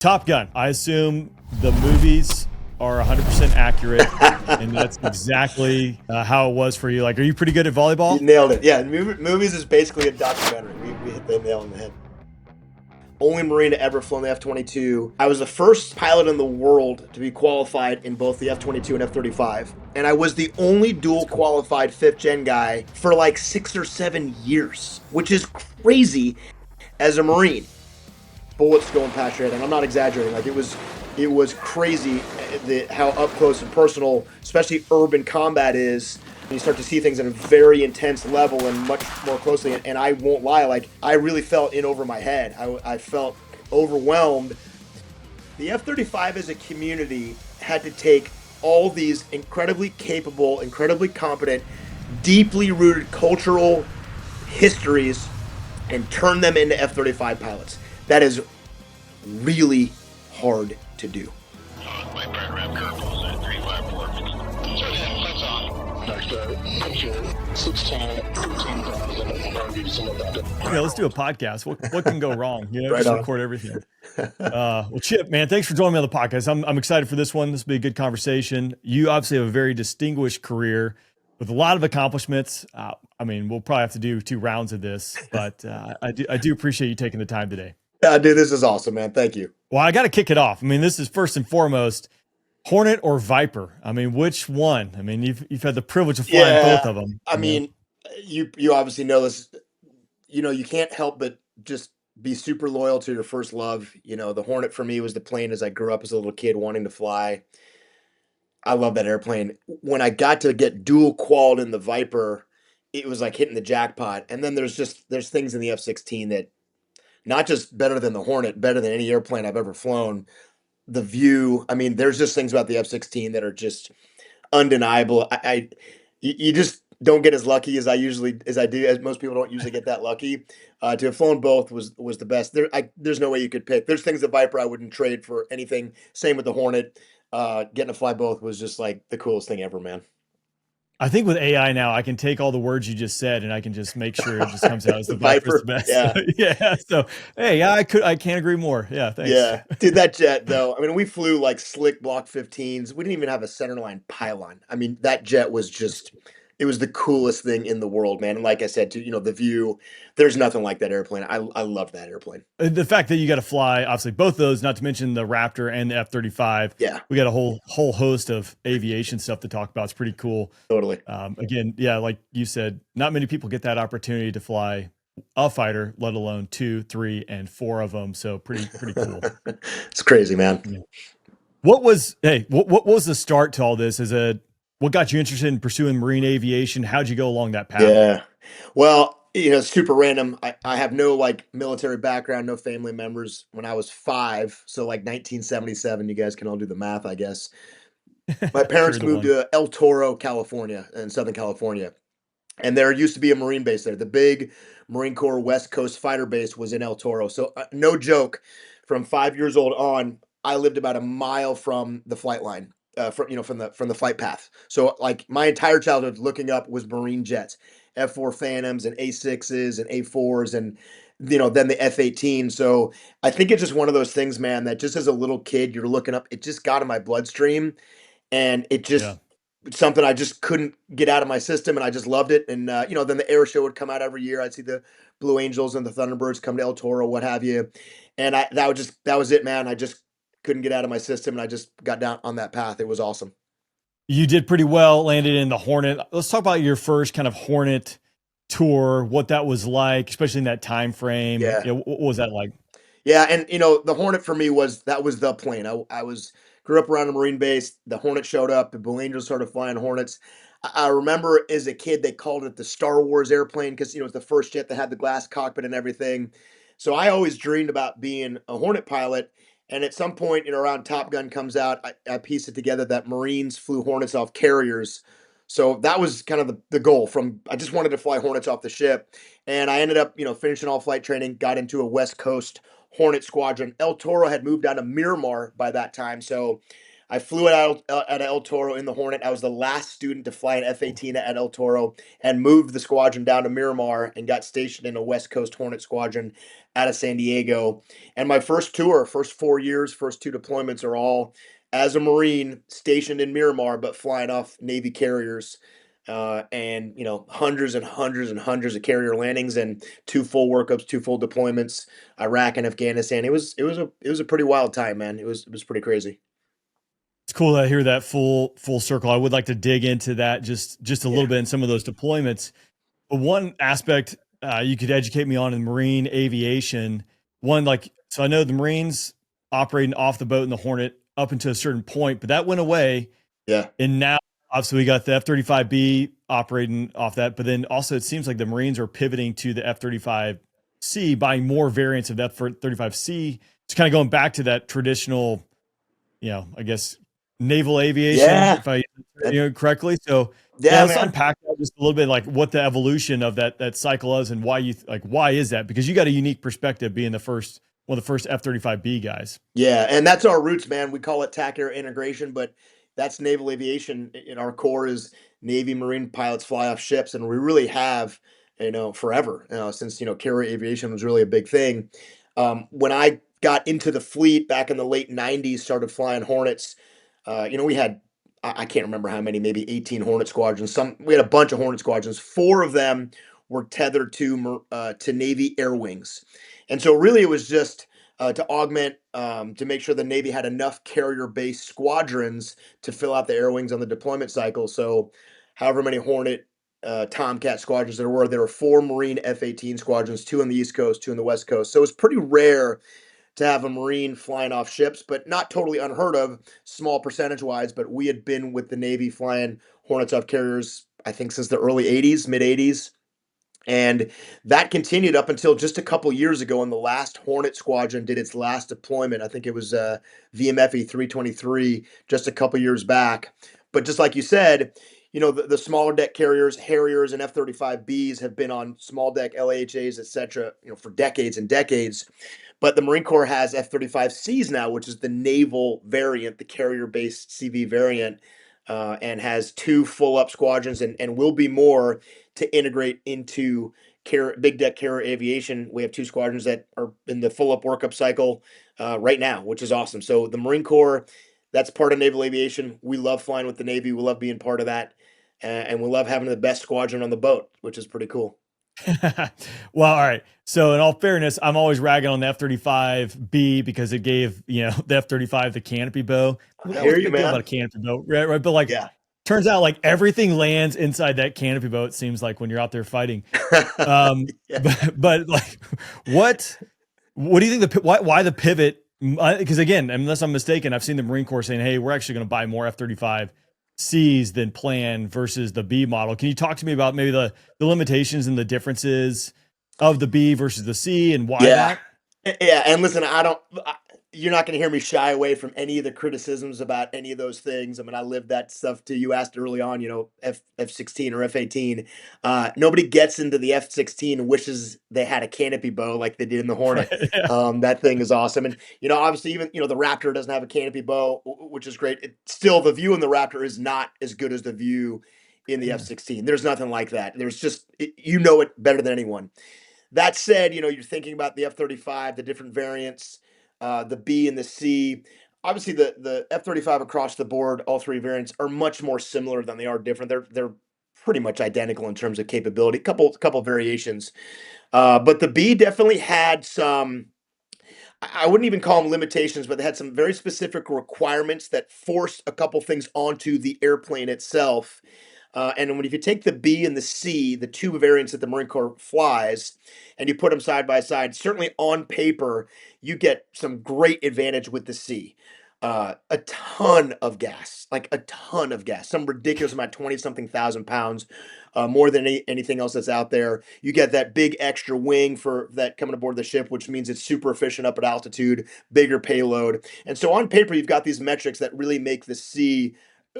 Top Gun. I assume the movies are 100% accurate, and that's exactly how it was for you. Like, are you pretty good at You volleyball? nailed it. Yeah, movies is basically a documentary. We hit the nail on the head. Only Marine to ever flown the F-22. I was the first pilot in the world to be qualified in both the F-22 and F-35. And I was the only dual That's cool. qualified 5th gen guy for like 6 or 7 years, which is crazy as a Marine. Bullets going past your head, and I'm not exaggerating. Like, it was crazy how up close and personal, especially urban combat is. You start to see things at a very intense level and much more closely. And I won't lie, like, I really felt in over my head. I felt overwhelmed. The F-35 as a community had to take all these incredibly capable, incredibly competent, deeply rooted cultural histories and turn them into F-35 pilots. That is really hard to do. My program curveballs at 354. JDAM, lights on. Picture 16, 15,000. Yeah, let's do a podcast. What can go wrong? Right Just on. record everything. Well, Chip, man, thanks for joining me on the podcast. I'm excited for this one. This will be a good conversation. You obviously have a very distinguished career with a lot of accomplishments. I mean, we'll probably have to do 2 rounds of this, but I do appreciate you taking the time today. Yeah, dude, this is awesome, man. Thank you. Well, I got to kick it off. I mean, this is first and foremost, Hornet or Viper? I mean, which one? I mean, you've had the privilege of flying both of them. I mean, you obviously know this. You can't help but just be super loyal to your first love. The Hornet for me was the plane as I grew up as a little kid wanting to fly. I love that airplane. When I got to get dual qualled in the Viper, it was like hitting the jackpot. And then there's things in the F-16 that not just better than the Hornet, better than any airplane I've ever flown. The view, I mean, there's just things about the F-16 that are just undeniable. You just don't get as lucky as I do, as most people don't usually get that lucky. To have flown both was the best. There's no way you could pick. There's things that Viper I wouldn't trade for anything. Same with the Hornet. Getting to fly both was just like the coolest thing ever, man. I think with AI now, I can take all the words you just said and I can just make sure it just comes out as the Viper's the best. Yeah. Yeah. So, hey, yeah, I can't agree more. Yeah. Thanks. Yeah. Dude, that jet though, I mean, we flew like slick Block 15s. We didn't even have a centerline pylon. I mean, that jet was just, it was the coolest thing in the world, man. And like I said, the view, there's nothing like that airplane. I love that airplane. The fact that you got to fly, obviously, both those, not to mention the Raptor and the F-35. Yeah. We got a whole host of aviation stuff to talk about. It's pretty cool. Totally. Again, yeah, like you said, not many people get that opportunity to fly a fighter, let alone 2, 3, and 4 of them. So pretty cool. It's crazy, man. Yeah. What was the start to all this? What got you interested in pursuing marine aviation? How'd you go along that path? Yeah. Well, super random. I have no like military background, no family members. When I was 5, so like 1977, you guys can all do the math, I guess. My parents moved to El Toro, California, in Southern California. And there used to be a Marine base there. The big Marine Corps West Coast fighter base was in El Toro. So no joke, from 5 years old on, I lived about a mile from the flight line. From the flight path. So like my entire childhood looking up was Marine jets, F4 Phantoms and A6s and A4s and then the F-18. So I think it's just one of those things, man, that just as a little kid you're looking up, it just got in my bloodstream, and it just something I just couldn't get out of my system, and I just loved it. And then the air show would come out every year. I'd see the Blue Angels and the Thunderbirds come to El Toro, what have you, and that was it, man. I just couldn't get out of my system, and I just got down on that path. It was awesome. You did pretty well, landed in the Hornet. Let's talk about your first kind of Hornet tour, what that was like, especially in that time frame. Yeah. What was that like? Yeah, and the Hornet for me was the plane. I grew up around a Marine base. The Hornet showed up. The Blue Angels started flying Hornets. I remember as a kid they called it the Star Wars airplane because it was the first jet that had the glass cockpit and everything. So I always dreamed about being a Hornet pilot. And at some point, around Top Gun comes out, I pieced it together that Marines flew Hornets off carriers. So that was kind of the goal. I just wanted to fly Hornets off the ship. And I ended up, finishing all flight training, got into a West Coast Hornet squadron. El Toro had moved down to Miramar by that time. So I flew at El Toro in the Hornet. I was the last student to fly an F-18 at El Toro and moved the squadron down to Miramar and got stationed in a West Coast Hornet squadron out of San Diego. And my first tour, first 4 years, first two deployments are all as a Marine stationed in Miramar, but flying off Navy carriers. And hundreds and hundreds and hundreds of carrier landings and two full workups, two full deployments, Iraq and Afghanistan. It was a pretty wild time, man. It was pretty crazy. It's cool to hear that full circle. I would like to dig into that just a little bit in some of those deployments. But one aspect you could educate me on in Marine aviation, so I know the Marines operating off the boat in the Hornet up until a certain point, but that went away. Yeah. And now obviously we got the F-35B operating off that, but then also it seems like the Marines are pivoting to the F-35C, buying more variants of the F-35C. It's kind of going back to that traditional, I guess, naval aviation, if I correctly. So let's unpack that just a little bit, like what the evolution of that cycle is and why why is that? Because you got a unique perspective being one of the first F-35B guys. Yeah, and that's our roots, man. We call it TAC air integration, but that's naval aviation. In our core is Navy Marine pilots fly off ships, and we really have, forever, since carrier aviation was really a big thing. When I got into the fleet back in the late '90s, started flying Hornets. We had I can't remember how many, maybe 18 Hornet squadrons. We had a bunch of Hornet squadrons. 4 of them were tethered to Navy air wings, and so really it was just to augment, to make sure the Navy had enough carrier-based squadrons to fill out the air wings on the deployment cycle. So, however many Hornet, Tomcat squadrons there were 4 Marine F-18 squadrons, 2 on the East Coast, 2 on the West Coast. So it's pretty rare to have a Marine flying off ships, but not totally unheard of, small percentage-wise. But we had been with the Navy flying Hornets off carriers, I think, since the early '80s, mid '80s. And that continued up until just a couple years ago when the last Hornet Squadron did its last deployment. I think it was VMFE 323 just a couple years back. But just like you said, the smaller deck carriers, Harriers, and F-35Bs have been on small deck LHAs, et cetera, for decades and decades. But the Marine Corps has F-35Cs now, which is the naval variant, the carrier-based CV variant, and has 2 full-up squadrons and will be more to integrate into big deck carrier aviation. We have 2 squadrons that are in the full-up workup cycle right now, which is awesome. So the Marine Corps, that's part of naval aviation. We love flying with the Navy. We love being part of that. And we love having the best squadron on the boat, which is pretty cool. Well, all right. So in all fairness, I'm always ragging on the F-35B because it gave, the F-35 the canopy bow. I hear you, man. About a canopy bow, right? But turns out everything lands inside that canopy bow. It seems like when you're out there fighting. But what do you think why the pivot? Because again, unless I'm mistaken, I've seen the Marine Corps saying, "Hey, we're actually going to buy more F-35Cs than planned versus the B model." Can you talk to me about maybe the limitations and the differences of the B versus the C and why that? Yeah, and listen, you're not going to hear me shy away from any of the criticisms about any of those things. I mean, I lived that stuff too. You asked early on, F-16 or F-18. Nobody gets into the F-16 and wishes they had a canopy bow like they did in the Hornet. That thing is awesome. And, obviously even, the Raptor doesn't have a canopy bow, which is great. Still, the view in the Raptor is not as good as the view in the F-16. There's nothing like that. There's just, it better than anyone. That said, you're thinking about the F-35, the different variants, the B and the C. Obviously, the F-35 across the board, all 3 variants are much more similar than they are different. They're pretty much identical in terms of capability. Couple variations, but the B definitely had some. I wouldn't even call them limitations, but they had some very specific requirements that forced a couple things onto the airplane itself. And if you take the B and the C, the 2 variants that the Marine Corps flies, and you put them side by side, certainly on paper, you get some great advantage with the C. A ton of gas, some ridiculous amount, 20-something thousand pounds, more than anything else that's out there. You get that big extra wing for that coming aboard the ship, which means it's super efficient up at altitude, bigger payload. And so on paper, you've got these metrics that really make the C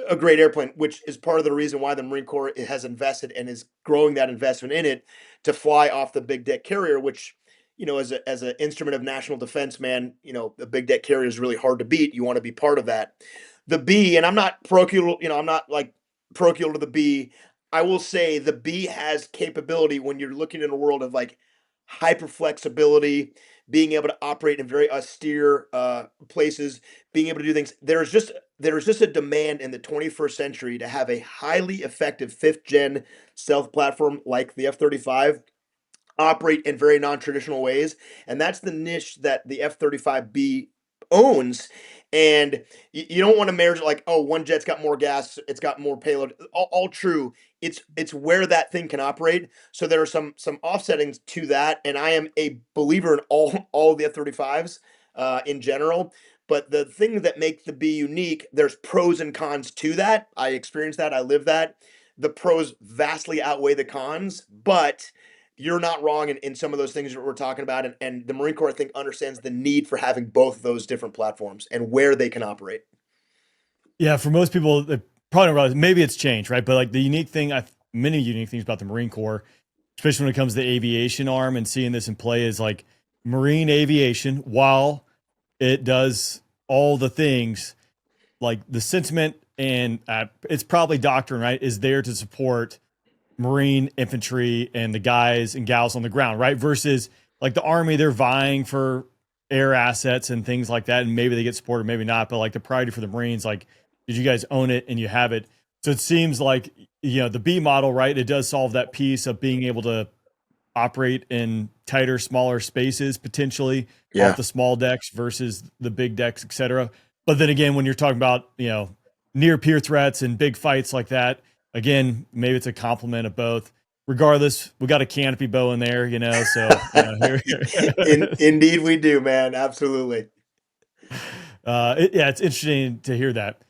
a great airplane, which is part of the reason why the Marine Corps has invested and is growing that investment in it to fly off the big deck carrier, which, as an instrument of national defense, man, a big deck carrier is really hard to beat. You want to be part of that. the B, and I'm not parochial, I'm not like parochial to the B. I will say the B has capability when you're looking in a world of like hyper flexibility, being able to operate in very austere places, being able to do things. There's just a demand in the 21st century to have a highly effective fifth gen stealth platform like the F-35 operate in very non-traditional ways, and that's the niche that the F-35B owns. And you don't want to measure like, oh, one jet's got more gas, it's got more payload. All true. It's where that thing can operate. So there are some offsettings to that, and I am a believer in all of the F-35s in general. But the thing that makes the B unique, there's pros and cons to that. I experienced that. I live that. The pros vastly outweigh the cons, but you're not wrong in some of those things that we're talking about. And the Marine Corps, I think, understands the need for having both of those different platforms and where they can operate. Yeah, for most people, they probably don't realize, maybe it's changed, right? But like the unique thing, many unique things about the Marine Corps, especially when it comes to the aviation arm and seeing this in play, is like Marine aviation, while it does all the things, like the sentiment and it's probably doctrine, right, is there to support Marine infantry and the guys and gals on the ground, right? Versus like the Army, they're vying for air assets and things like that. And maybe they get supported, maybe not. But like the priority for the Marines, like, did you guys own it and you have it? So it seems like, the B model, right? It does solve that piece of being able to operate in tighter, smaller spaces, potentially off the small decks versus the big decks, et cetera. But then again, when you're talking about, near peer threats and big fights like that, again, maybe it's a complement of both. Regardless, we got a canopy bow in there, so Indeed we do, man. Absolutely. it's interesting to hear that.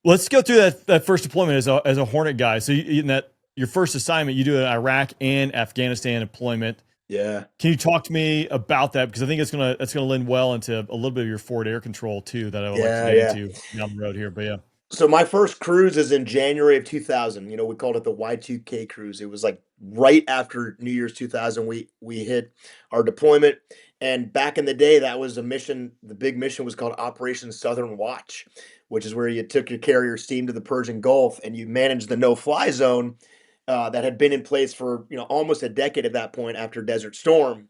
Let's go through that first deployment as a Hornet guy. So in that your first assignment, you do an Iraq and Afghanistan deployment. Yeah. Can you talk to me about that? Because I think it's gonna lend well into a little bit of your forward air control too, that I would like to get into down the road here. But yeah. So my first cruise is in January of 2000. We called it the Y2K cruise. It was like right after New Year's 2000. We hit our deployment, and back in the day, that was a mission. The big mission was called Operation Southern Watch, which is where you took your carrier steam to the Persian Gulf and you managed the no-fly zone that had been in place for almost a decade at that point after Desert Storm,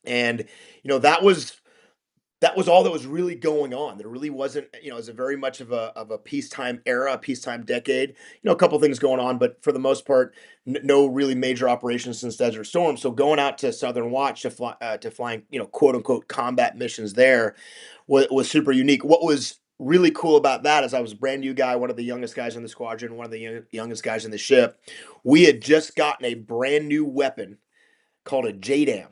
and that was all that was really going on. There really wasn't, it was a very much of a peacetime era, a peacetime decade. A couple things going on, but for the most part, no really major operations since Desert Storm. So going out to Southern Watch to flying, quote unquote combat missions there was super unique. What was really cool about that is I was a brand new guy, one of the youngest guys in the squadron, one of the youngest guys in the ship. We had just gotten a brand new weapon called a JDAM,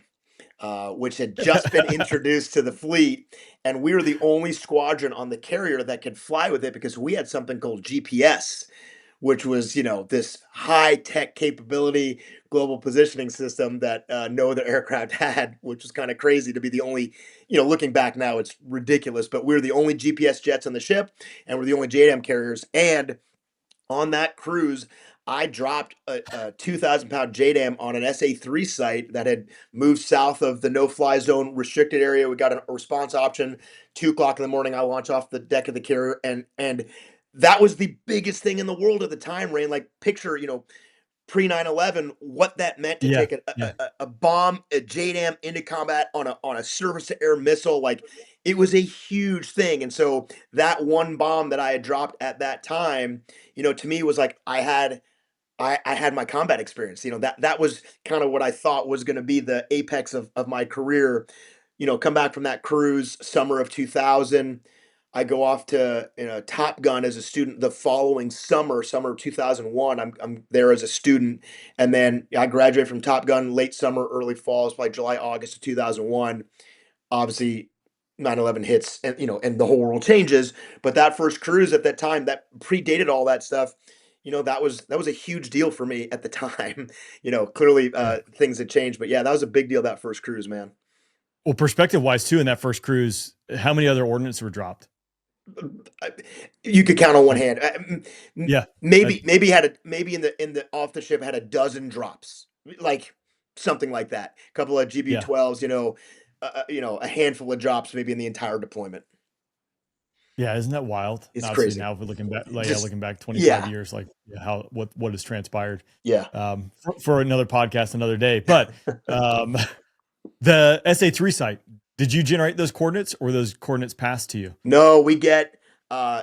which had just been introduced to the fleet, and we were the only squadron on the carrier that could fly with it because we had something called GPS, which was this high tech capability global positioning system that no other aircraft had, which was kind of crazy to be the only. Looking back now, it's ridiculous, but we were the only GPS jets on the ship, and we're the only JDAM carriers. And on that cruise, I dropped a 2,000-pound JDAM on an SA-3 site that had moved south of the no-fly zone restricted area. We got a response option. 2:00 in the morning, I launch off the deck of the carrier, and that was the biggest thing in the world at the time, Rain. Like, picture, pre 9/11, what that meant to take a bomb, a JDAM into combat on a surface-to-air missile. Like, it was a huge thing. And so that one bomb that I had dropped at that time, to me was like I had my combat experience. That was kind of what I thought was going to be the apex of my career. Come back from that cruise, summer of 2000. I go off to Top Gun as a student the following summer of 2001. I'm there as a student, and then I graduate from Top Gun late summer, early fall. It's like July, August of 2001. Obviously, 9/11 hits, and and the whole world changes. But that first cruise at that time, that predated all that stuff. That was a huge deal for me at the time. Clearly things had changed, but yeah, that was a big deal, that first cruise, man. Well, perspective wise too, in that first cruise, how many other ordnance were dropped? You could count on one hand. Yeah, maybe in the off the ship had a dozen drops, like something like that. A couple of GB-12s, a handful of drops maybe in the entire deployment. Yeah, isn't that wild? It's Obviously, crazy. now if we're looking back, like Just looking back 25 yeah, years, like how what has transpired. yeah. For another podcast, another day. But um, the SA3 site, did you generate those coordinates, or those coordinates passed to you? No, we get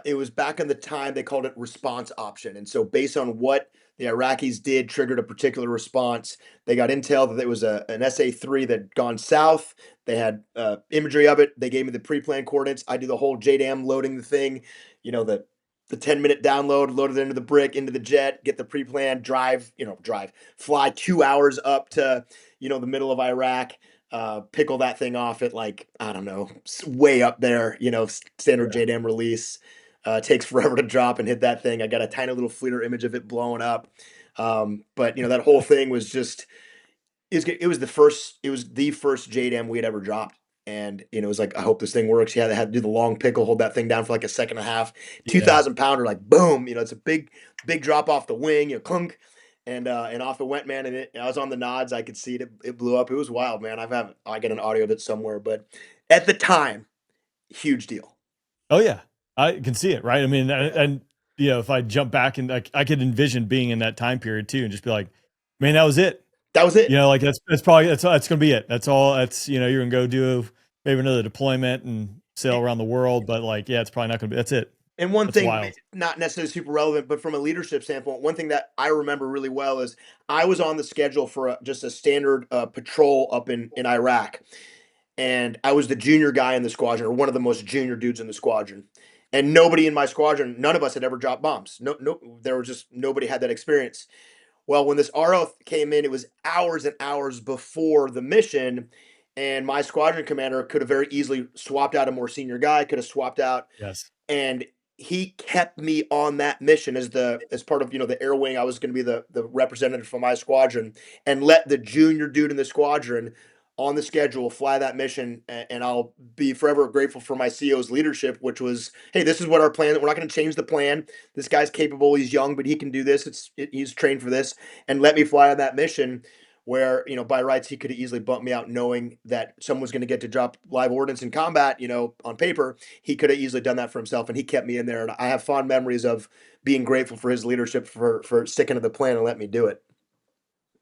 it was back in the time they called it response option. And so based on what the Iraqis did triggered a particular response. They got intel that there was an SA-3 that had gone south. They had imagery of it. They gave me the pre-planned coordinates. I do the whole JDAM loading the thing, the 10-minute download, load it into the brick, into the jet, get the pre-planned fly 2 hours up to, the middle of Iraq. Pickle that thing off at like, I don't know, way up there, standard Yeah. JDAM release. Takes forever to drop and hit that thing. I got a tiny little fleeter image of it blowing up. But that whole thing was just, it was the first JDAM we had ever dropped. And, it was like, I hope this thing works. Yeah, they had to do the long pickle, hold that thing down for like a second and a half, Yeah. 2,000 pounder, like boom, it's a big drop off the wing, clunk. And off it went, man. And I was on the nods. I could see it. It blew up. It was wild, man. I get an audio of it somewhere, but at the time, huge deal. Oh yeah, I can see it. Right. I mean, and if I jump back and I could envision being in that time period too, and just be like, man, that was it. That was it. Like that's probably that's going to be it. That's all. That's you're gonna go do maybe another deployment and sail around the world, but it's probably not gonna be. That's it. And one That's thing, wild. not necessarily super relevant, but from a leadership standpoint, one thing that I remember really well is I was on the schedule for just a standard patrol up in Iraq. And I was the junior guy in the squadron, or one of the most junior dudes in the squadron. And nobody in my squadron, none of us had ever dropped bombs. No, there was just nobody had that experience. Well, when this RO came in, it was hours and hours before the mission. And my squadron commander could have very easily swapped out a more senior guy, could have swapped out. Yes. And he kept me on that mission as part of the air wing. I was going to be the representative for my squadron, and let the junior dude in the squadron on the schedule fly that mission. And I'll be forever grateful for my CO's leadership, which was, hey, this is what our plan. We're not going to change the plan. This guy's capable. He's young, but he can do this. He's trained for this, and let me fly on that mission. Where, by rights, he could have easily bumped me out knowing that someone was going to get to drop live ordnance in combat, on paper. He could have easily done that for himself, and he kept me in there. And I have fond memories of being grateful for his leadership for sticking to the plan and letting me do it.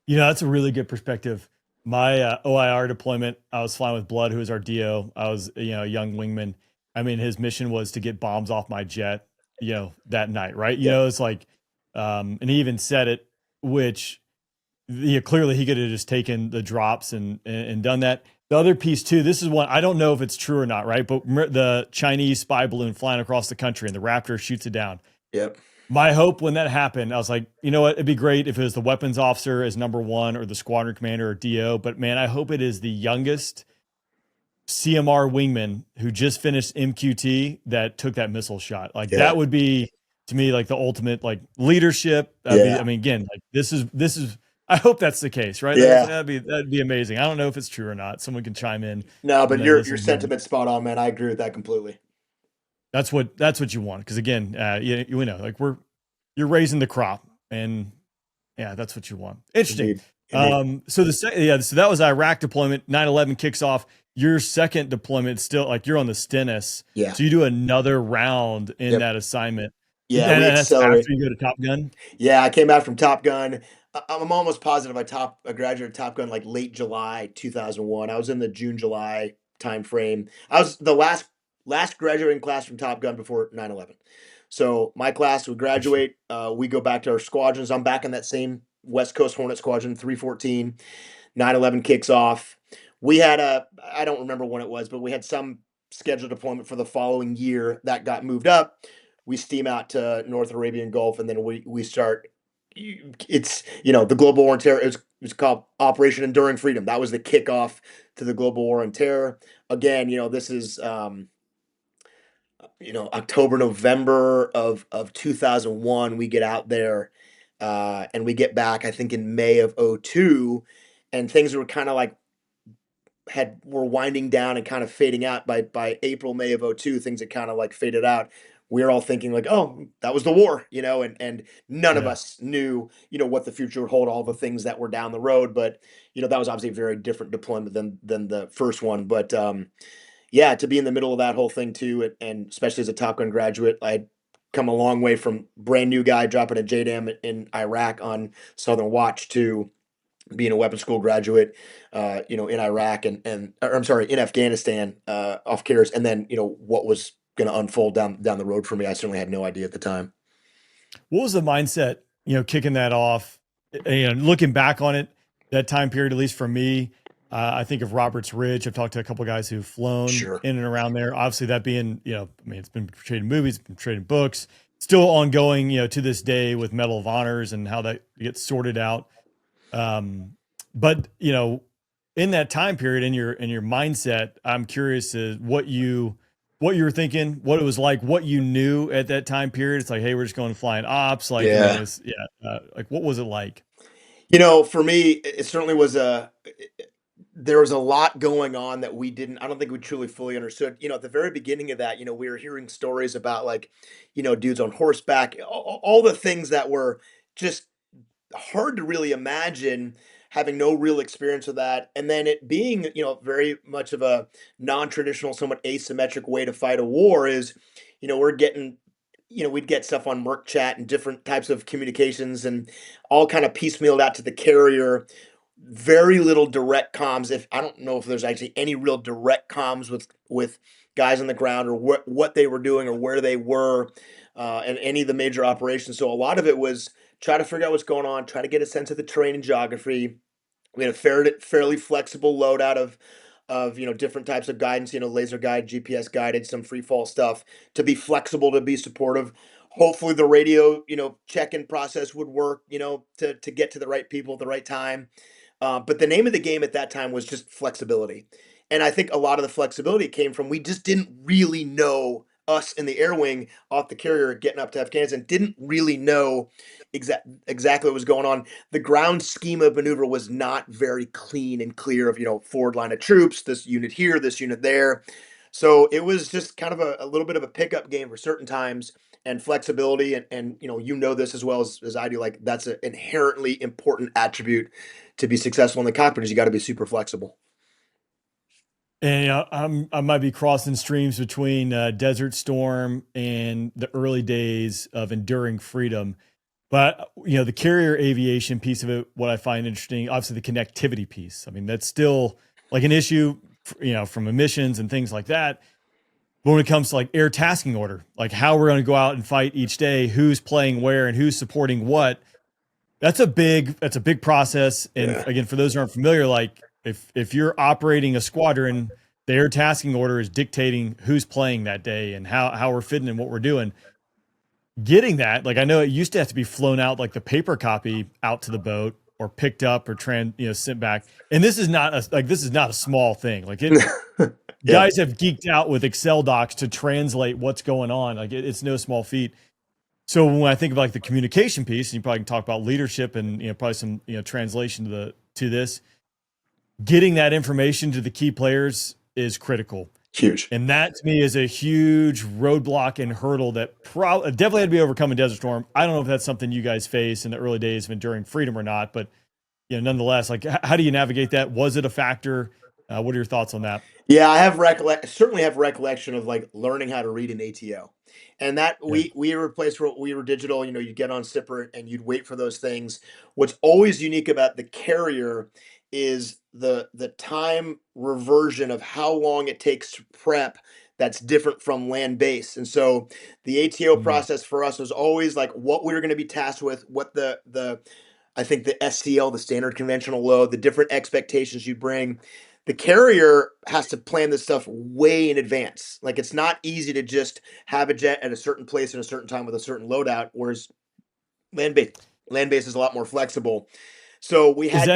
That's a really good perspective. My OIR deployment, I was flying with Blood, who was our DO. I was, a young wingman. I mean, his mission was to get bombs off my jet, that night, right? It's like, and he even said it, which, clearly he could have just taken the drops and done that. The other piece too, this is one, I don't know if it's true or not, right? But the Chinese spy balloon flying across the country and the Raptor shoots it down. Yep. My hope when that happened, I was like, you know what? It'd be great if it was the weapons officer as number one, or the squadron commander or DO. But man, I hope it is the youngest CMR wingman who just finished MQT that took that missile shot. Like that would be, to me, like the ultimate leadership. I mean, again, like this is. I hope that's the case, right? Yeah. That'd be amazing. I don't know if it's true or not. Someone can chime in. No, but your sentiment's spot on, man. I agree with that completely. That's what you want, because again, like you're raising the crop, and that's what you want. Interesting. Indeed. So that was Iraq deployment. 9/11 kicks off. Your second deployment, still like you're on the Stennis. Yeah. So you do another round in that assignment. Yeah, and that's after you go to Top Gun. Yeah, I came back from Top Gun. I'm almost positive I graduated Top Gun like late July 2001. I was in the June-July time frame. I was the last graduating class from Top Gun before 9/11. So my class would graduate. We go back to our squadrons. I'm back in that same West Coast Hornet Squadron 314. 9/11 kicks off. We had I don't remember when it was, but we had some scheduled deployment for the following year that got moved up. We steam out to North Arabian Gulf, and then we start. It's the global war on terror. It's called Operation Enduring Freedom. That was the kickoff to the global war on terror. Again, this is October, November of 2001. We get out there, and we get back, I think, in May of 2002, and things were kind of like were winding down and kind of fading out. By April, May of 2002, things had kind of like faded out. We were all thinking like, oh, that was the war, and none of us knew, what the future would hold, all the things that were down the road. But, that was obviously a very different deployment than the first one. But, yeah, to be in the middle of that whole thing too, and especially as a Top Gun graduate, I'd come a long way from brand new guy dropping a JDAM in Iraq on Southern Watch to being a weapons school graduate, in Iraq or, I'm sorry, in Afghanistan, off carriers, and then what was going to unfold down the road for me. I certainly had no idea at the time. What was the mindset, kicking that off? Looking back on it, that time period, at least for me, I think of Roberts Ridge. I've talked to a couple of guys who've flown Sure. in and around there. Obviously, that being, it's been portrayed in movies, it's been portrayed in books, still ongoing, to this day with Medal of Honors and how that gets sorted out. But in that time period, in your mindset, I'm curious as what you were thinking, what it was like, what you knew at that time period. It's like, hey, we're just going flying ops. Like, Yeah. Like, what was it like? For me, it certainly was there was a lot going on that I don't think we truly fully understood. At the very beginning of that, we were hearing stories about like, dudes on horseback, all the things that were just hard to really imagine, having no real experience with that. And then it being, very much of a non-traditional, somewhat asymmetric way to fight a war is, we're getting, we'd get stuff on Merc chat and different types of communications and all kind of piecemealed out to the carrier. Very little direct comms. If I don't know if there's actually any real direct comms with guys on the ground, or what they were doing or where they were, and any of the major operations. So a lot of it was try to figure out what's going on, try to get a sense of the terrain and geography. We had a fairly flexible loadout of different types of guidance, laser guide, GPS guided, some free fall stuff, to be flexible, to be supportive. Hopefully the radio, check-in process would work, to get to the right people at the right time. But the name of the game at that time was just flexibility. And I think a lot of the flexibility came from, we just didn't really know, us in the air wing off the carrier getting up to Afghanistan, didn't really know exactly what was going on. The ground scheme of maneuver was not very clean and clear of, forward line of troops, this unit here, this unit there. So it was just kind of a little bit of a pickup game for certain times, and flexibility. And this as well as I do, like that's an inherently important attribute to be successful in the cockpit, is you got to be super flexible. And I might be crossing streams between Desert Storm and the early days of Enduring Freedom. But, the carrier aviation piece of it, what I find interesting, obviously the connectivity piece. I mean, that's still like an issue, from emissions and things like that. But when it comes to like air tasking order, like how we're going to go out and fight each day, who's playing where and who's supporting what, that's a big process. And again, for those who aren't familiar, like if you're operating a squadron, the air tasking order is dictating who's playing that day and how we're fitting and what we're doing. Getting that, like I know it used to have to be flown out, like the paper copy out to the boat or picked up or sent back. And this is not a small thing. Like it, guys have geeked out with Excel docs to translate what's going on. Like it's no small feat. So when I think of like the communication piece, and you probably can talk about leadership and probably some translation to this, getting that information to the key players is critical. Huge. And that to me is a huge roadblock and hurdle that definitely had to be overcome in Desert Storm. I don't know if that's something you guys face in the early days of Enduring Freedom or not, but nonetheless, like how do you navigate that? Was it a factor? What are your thoughts on that? Yeah, I have certainly have recollection of like learning how to read an ATO. And that we were a place where we were digital, you'd get on Sipper and you'd wait for those things. What's always unique about the carrier is the time reversion of how long it takes to prep, that's different from land base. And so the ATO process for us was always like what we were going to be tasked with, what I think the SCL, the standard conventional load, the different expectations you bring. The carrier has to plan this stuff way in advance. Like it's not easy to just have a jet at a certain place at a certain time with a certain loadout, whereas land base is a lot more flexible. So we had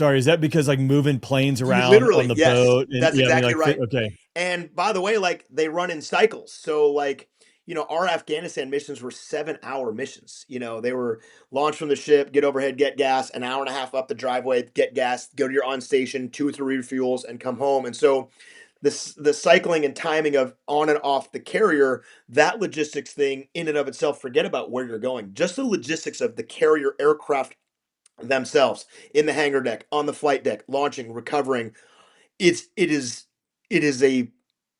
is that because like moving planes around literally on the boat? And, that's exactly right. Okay. And by the way, like they run in cycles. So like, our Afghanistan missions were 7-hour missions. They were launched from the ship, get overhead, get gas, an hour and a half up the driveway, get gas, go to your on station, 2 or 3 refuels, and come home. And so the cycling and timing of on and off the carrier, that logistics thing in and of itself, forget about where you're going. Just the logistics of the carrier aircraft themselves, in the hangar deck, on the flight deck, launching, recovering. It is it is a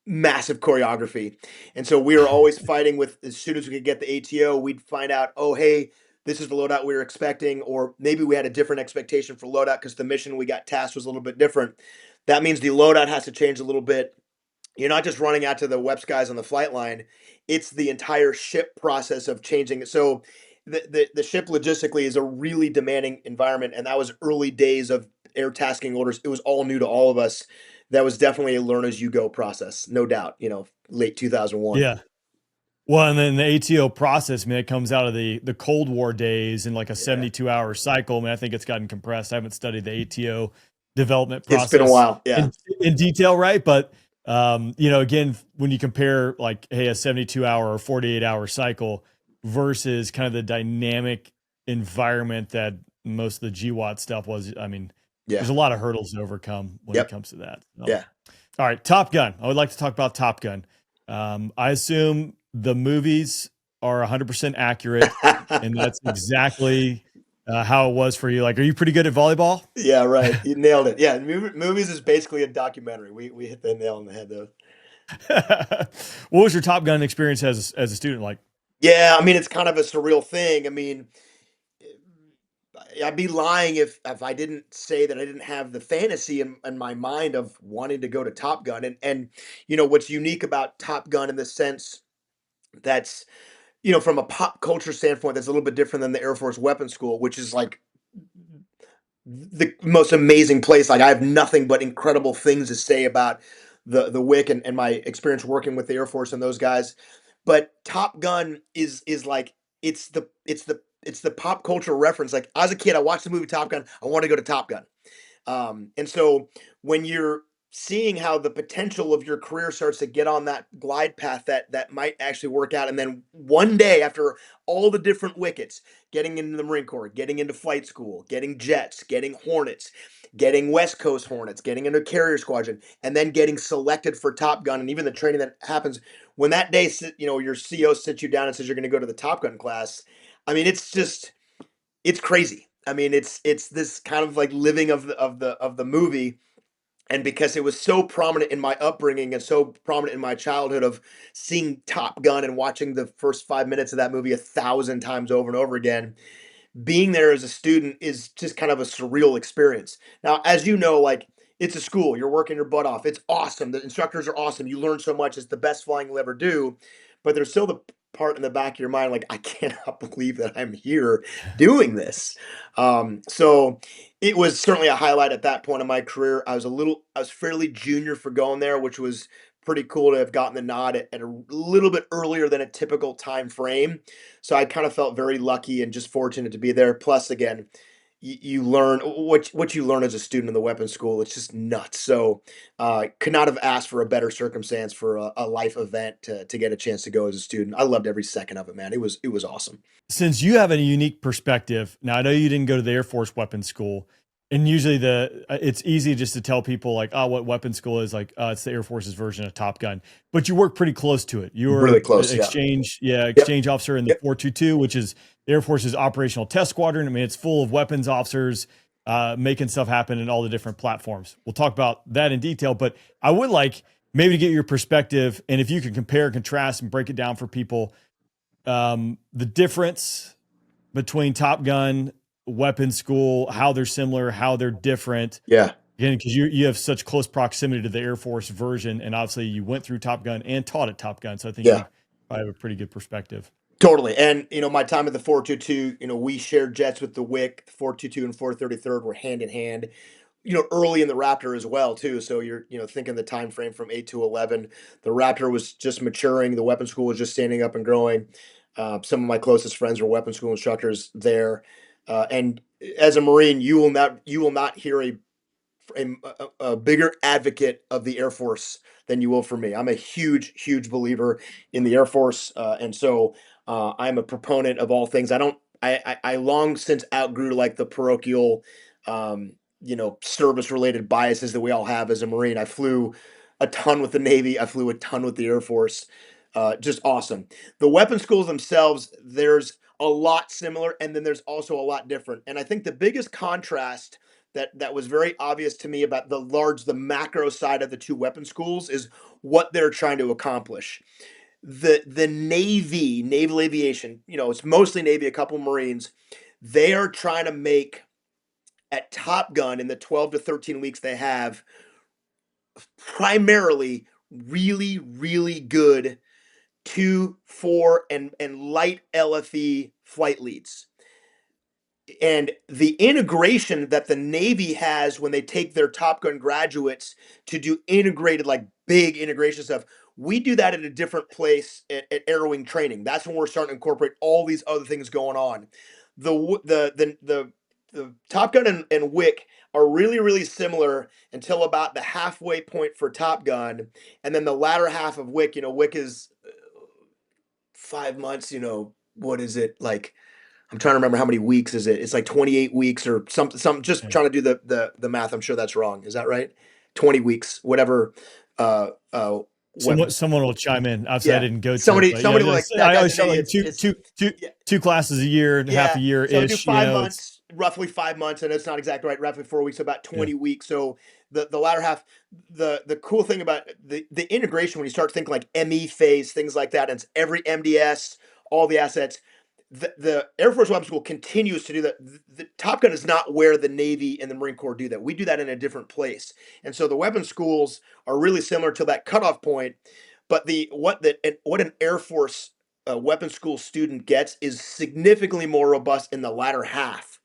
massive choreography. And so we were always fighting with, as soon as we could get the ATO, we'd find out, oh, hey, this is the loadout we were expecting, or maybe we had a different expectation for loadout because the mission we got tasked was a little bit different. That means the loadout has to change a little bit. You're not just running out to the WEPS guys on the flight line, it's the entire ship process of changing it. So the ship logistically is a really demanding environment, and that was early days of air tasking orders. It was all new to all of us. That was definitely a learn as you go process, no doubt. Late 2001. Yeah. Well, and then the ATO process, man, it comes out of the Cold War days in like a 72-hour cycle. I mean, I think it's gotten compressed. I haven't studied the ATO development process. It's been a while, yeah, in detail, right? But again, when you compare like, hey, a 72-hour or 48-hour cycle versus kind of the dynamic environment that most of the GWAT stuff was, I mean, there's a lot of hurdles to overcome when it comes to that. So. Yeah. All right, Top Gun. I would like to talk about Top Gun. I assume the movies are 100% accurate, and that's exactly how it was for you. Like, are you pretty good at volleyball? Yeah, right. You nailed it. Yeah, movies is basically a documentary. We hit the nail on the head, though. What was your Top Gun experience as a student like? Yeah, I mean, it's kind of a surreal thing. I mean, I'd be lying if I didn't say that I didn't have the fantasy in my mind of wanting to go to Top Gun. And what's unique about Top Gun in the sense that's, from a pop culture standpoint, that's a little bit different than the Air Force Weapons School, which is like the most amazing place. Like, I have nothing but incredible things to say about the WIC and my experience working with the Air Force and those guys. But Top Gun is like it's the pop culture reference. Like, as a kid, I watched the movie Top Gun. I want to go to Top Gun. And so when you're seeing how the potential of your career starts to get on that glide path that might actually work out, and then one day, after all the different wickets, getting into the Marine Corps, getting into flight school, getting jets, getting Hornets, getting West Coast Hornets, getting into Carrier Squadron, and then getting selected for Top Gun, and even the training that happens when that day, your CO sits you down and says you're going to go to the Top Gun class. I mean, it's crazy. I mean, it's this kind of like living of the movie. And because it was so prominent in my upbringing and so prominent in my childhood of seeing Top Gun and watching the first 5 minutes of that movie 1,000 times over and over again, being there as a student is just kind of a surreal experience. Now, as you know, like, it's a school, you're working your butt off. It's awesome. The instructors are awesome. You learn so much. It's the best flying you'll ever do. But there's still the part in the back of your mind, like, I cannot believe that I'm here doing this. So it was certainly a highlight at that point in my career. I was fairly junior for going there, which was pretty cool to have gotten the nod at a little bit earlier than a typical time frame. So I kind of felt very lucky and just fortunate to be there. Plus, again, you learn what you learn as a student in the weapons school. It's just nuts. So could not have asked for a better circumstance for a life event to get a chance to go as a student. I loved every second of it, man. It was awesome. Since you have a unique perspective, now I know you didn't go to the Air Force Weapons School, and usually it's easy just to tell people like, oh, what weapons school is, like, it's the Air Force's version of Top Gun, but you work pretty close to it. You were really close, exchange officer in the 422, which is the Air Force's operational test squadron. I mean, it's full of weapons officers making stuff happen in all the different platforms. We'll talk about that in detail, but I would like maybe to get your perspective, and if you could compare and contrast and break it down for people, the difference between Top Gun, weapons school, how they're similar, how they're different. Yeah. Again, because you have such close proximity to the Air Force version, and obviously you went through Top Gun and taught at Top Gun, so I think you probably have a pretty good perspective. Totally. And, my time at the 422, we shared jets with the WIC. The 422 and 433rd were hand in hand, early in the Raptor as well, too. So you're, thinking the time frame from 8 to 11. The Raptor was just maturing. The weapons school was just standing up and growing. Some of my closest friends were weapons school instructors there. And as a Marine, you will not hear a bigger advocate of the Air Force than you will for me. I'm a huge believer in the Air Force, and so I'm a proponent of all things. I long since outgrew like the parochial, service related biases that we all have as a Marine. I flew a ton with the Navy. I flew a ton with the Air Force. Just awesome. The weapon schools themselves, there's a lot similar, and then there's also a lot different. And I think the biggest contrast that was very obvious to me about the macro side of the two weapon schools is what they're trying to accomplish. The Navy, naval aviation, it's mostly Navy, a couple Marines. They are trying to make at Top Gun in the 12 to 13 weeks they have primarily really, really good 2, 4, and light LFE flight leads. And the integration that the Navy has when they take their Top Gun graduates to do integrated, like big integration stuff, we do that at a different place at Air Wing training. That's when we're starting to incorporate all these other things going on. The Top Gun and WIC are really, really similar until about the halfway point for Top Gun. And then the latter half of WIC, WIC is 5 months, what is it? Like, I'm trying to remember how many weeks is it? It's like 28 weeks or something, just trying to do the math. I'm sure that's wrong. Is that right? 20 weeks, whatever. Someone will chime in. Obviously, I didn't go to somebody it, like I always say like two classes a year and half a year so ish. Do 5 months, roughly 5 months, and it's not exactly right. Roughly 4 weeks, about 20 weeks. So the latter half, the cool thing about the integration when you start thinking like ME phase, things like that, and it's every MDS, all the assets. The Air Force Weapons School continues to do that. The Top Gun is not where the Navy and the Marine Corps do that. We do that in a different place. And so the weapons schools are really similar to that cutoff point. But what an Air Force weapons school student gets is significantly more robust in the latter half.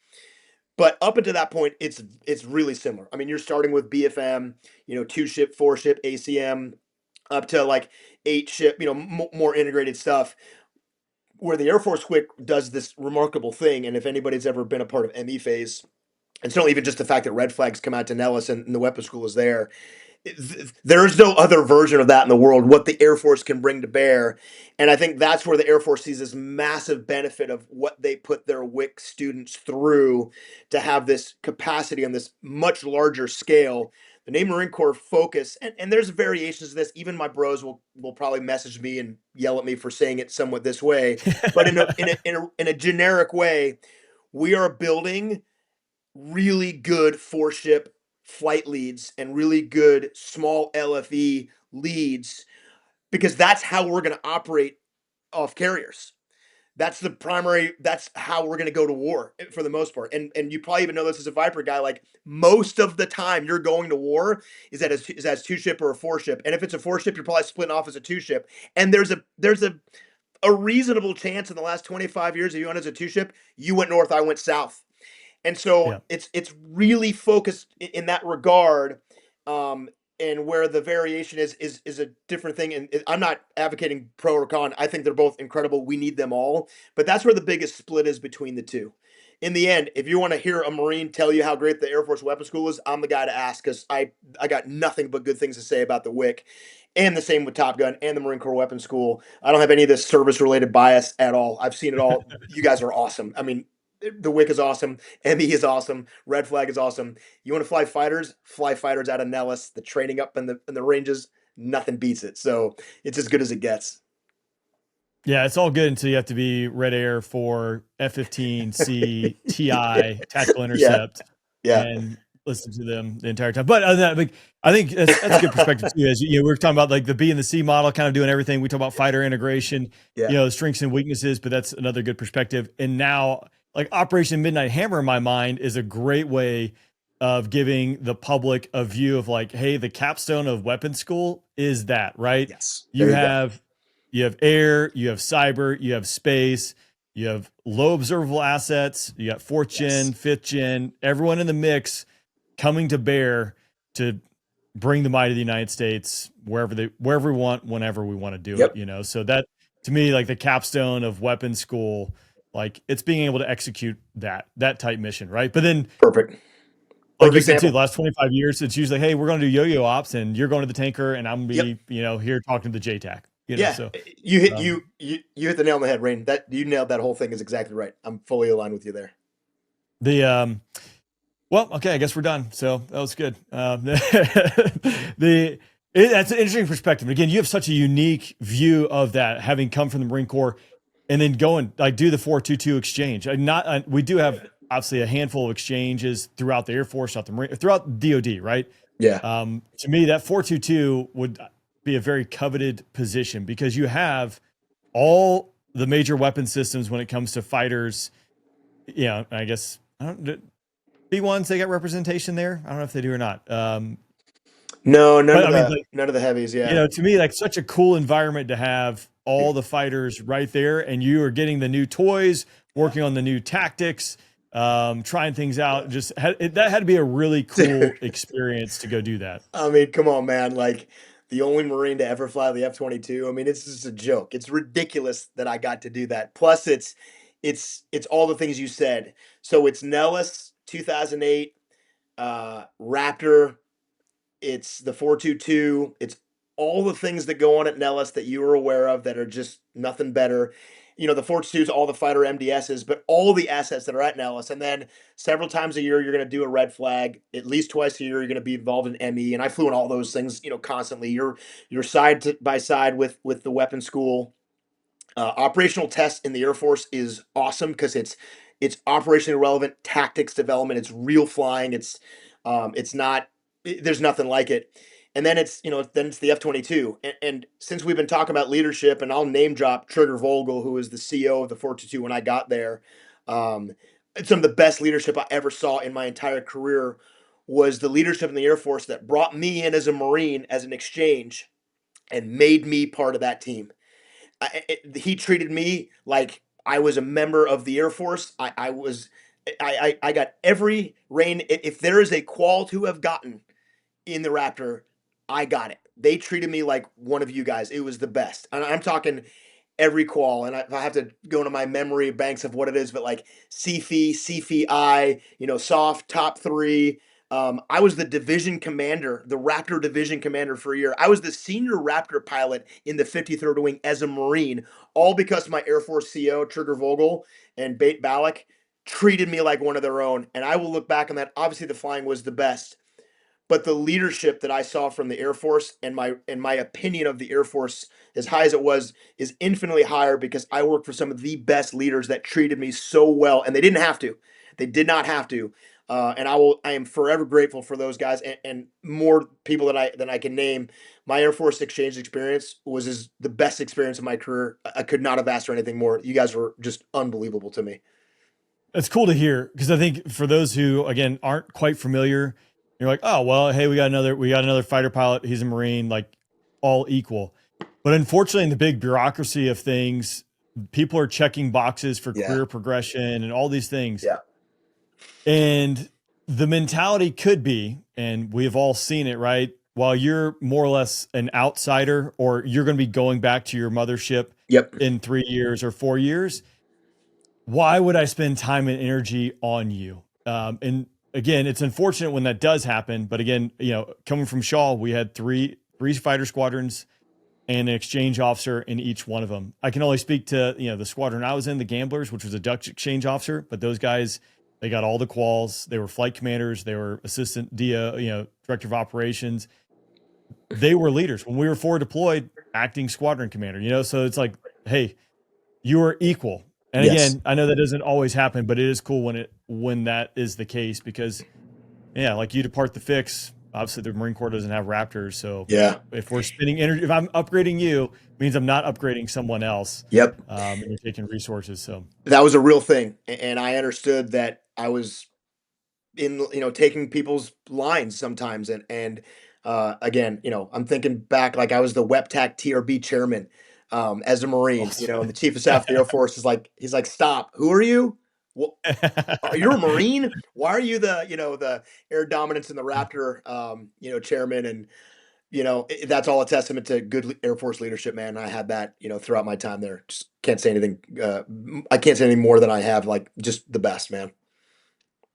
But up until that point, it's really similar. I mean, you're starting with BFM, 2-ship, 4-ship, ACM, up to like 8-ship, more integrated stuff. Where the Air Force WIC does this remarkable thing, and if anybody's ever been a part of ME phase, and certainly even just the fact that red flags come out to Nellis and the weapons school is there, there is no other version of that in the world, what the Air Force can bring to bear. And I think that's where the Air Force sees this massive benefit of what they put their WIC students through to have this capacity on this much larger scale. The Navy Marine Corps focus, and there's variations of this. Even my bros will probably message me and yell at me for saying it somewhat this way. But in a generic way, we are building really good 4-ship flight leads and really good small LFE leads because that's how we're going to operate off carriers. That's how we're going to go to war for the most part. And you probably even know this as a Viper guy, like most of the time you're going to war is as 2-ship or a 4-ship. And if it's a 4-ship, you're probably splitting off as a 2-ship. And there's a reasonable chance in the last 25 years that you went as a 2-ship, you went north, I went south. And so it's really focused in that regard. And where the variation is a different thing. And I'm not advocating pro or con. I think they're both incredible. We need them all. But that's where the biggest split is between the two. In the end, if you want to hear a Marine tell you how great the Air Force Weapons School is, I'm the guy to ask because I got nothing but good things to say about the WIC. And the same with Top Gun and the Marine Corps Weapons School. I don't have any of this service-related bias at all. I've seen it all. You guys are awesome. I mean, the WIC is awesome. ME is awesome. Red Flag is awesome. You want to fly fighters out of Nellis. The training up in the ranges, nothing beats it. So it's as good as it gets. Yeah, it's all good until you have to be Red Air for F-15C TI tactical intercept and listen to them the entire time. But other than that, I think that's a good perspective too. As we're talking about like the B and the C model, kind of doing everything. We talk about fighter integration, the strengths and weaknesses, but that's another good perspective. And now, like Operation Midnight Hammer in my mind is a great way of giving the public a view of like, hey, the capstone of weapons school is that, right? Yes. You have air, you have cyber, you have space, you have low observable assets, you got 4th gen, 5th gen, everyone in the mix coming to bear to bring the might of the United States wherever we want, whenever we want to do it, So that to me, like the capstone of weapons school, like it's being able to execute that type mission, right? But then perfect. Like you said too, the last 25 years, it's usually, hey, we're going to do yo-yo ops and you're going to the tanker and I'm going to be, here talking to the JTAC. So you hit the nail on the head, Rain. That you nailed that whole thing is exactly right. I'm fully aligned with you there. Well, okay, I guess we're done. So that was good. That's an interesting perspective. Again, you have such a unique view of that, having come from the Marine Corps and then going like do the 422 exchange. We do have obviously a handful of exchanges throughout the Air Force, throughout DoD, right? Yeah. To me, that 422 would be a very coveted position because you have all the major weapon systems when it comes to fighters. Yeah, I guess B1s, they got representation there. I don't know if they do or not. No, none But of I mean, the like, none of the heavies. Yeah. you know, to me, like such a cool environment to have all the fighters right there, and you are getting the new toys, working on the new tactics, trying things out. That had to be a really cool experience to go do that. I mean, come on, man. Like the only Marine to ever fly the F-22. I mean, it's just a joke. It's ridiculous that I got to do that. Plus, it's all the things you said. So it's Nellis 2008, Raptor. It's the 422. It's all the things that go on at Nellis that you were aware of that are just nothing better. You know, the 422 is all the fighter MDSs, but all the assets that are at Nellis. And then several times a year, you're going to do a red flag. At least twice a year, you're going to be involved in ME. And I flew in all those things, you know, constantly. You're by side with the weapon school. Operational test in the Air Force is awesome because it's operationally relevant tactics development. It's real flying. It's not. There's nothing like it. And then it's the F-22. And since we've been talking about leadership, and I'll name drop Trigger Vogel, who was the CO of the 422 when I got there. Some of the best leadership I ever saw in my entire career was the leadership in the Air Force that brought me in as a Marine as an exchange and made me part of that team. He treated me like I was a member of the Air Force. I got every reign. If there is a qual to have gotten in the Raptor, I got it. They treated me like one of you guys. It was the best. And I'm talking every qual. And I have to go into my memory banks of what it is, but like CFI, CFI, soft, top 3. I was the division commander, the Raptor division commander for a year. I was the senior Raptor pilot in the 53rd Wing as a Marine, all because my Air Force CO, Trigger Vogel, and Bate Ballack treated me like one of their own. And I will look back on that. Obviously, the flying was the best. But the leadership that I saw from the Air Force and my opinion of the Air Force, as high as it was, is infinitely higher because I worked for some of the best leaders that treated me so well, and they didn't have to. They did not have to. And I am forever grateful for those guys and more people than I can name. My Air Force exchange experience was the best experience of my career. I could not have asked for anything more. You guys were just unbelievable to me. It's cool to hear because I think for those who again aren't quite familiar, you're like, oh well, hey, we got another fighter pilot. He's a Marine, like all equal. But unfortunately, in the big bureaucracy of things, people are checking boxes for career progression and all these things. Yeah. And the mentality could be, and we've all seen it, right? While you're more or less an outsider, or you're going to be going back to your mothership in 3 years or 4 years, why would I spend time and energy on you? And again, it's unfortunate when that does happen. But again, coming from Shaw, we had three fighter squadrons and an exchange officer in each one of them. I can only speak to, the squadron I was in, the Gamblers, which was a Dutch exchange officer, but those guys, they got all the quals. They were flight commanders. They were assistant DIA, director of operations. They were leaders. When we were forward deployed, acting squadron commander, so it's like, hey, you are equal. And again, I know that doesn't always happen, but it is cool when that is the case because, like you depart the fix, obviously the Marine Corps doesn't have Raptors. So if we're spending energy, if I'm upgrading you, it means I'm not upgrading someone else. Yep. And you're taking resources. So that was a real thing. And I understood that I was taking people's lines sometimes. And again, I'm thinking back, like I was the WEPTAC TRB chairman. As a Marine, and the chief of staff of the Air Force he's like, stop. Who are you? Well, you're a Marine. Why are you the air dominance in the Raptor, chairman? And, that's all a testament to good Air Force leadership, man. I had that, throughout my time there. Just can't say anything. I can't say any more than I have, like just the best, man.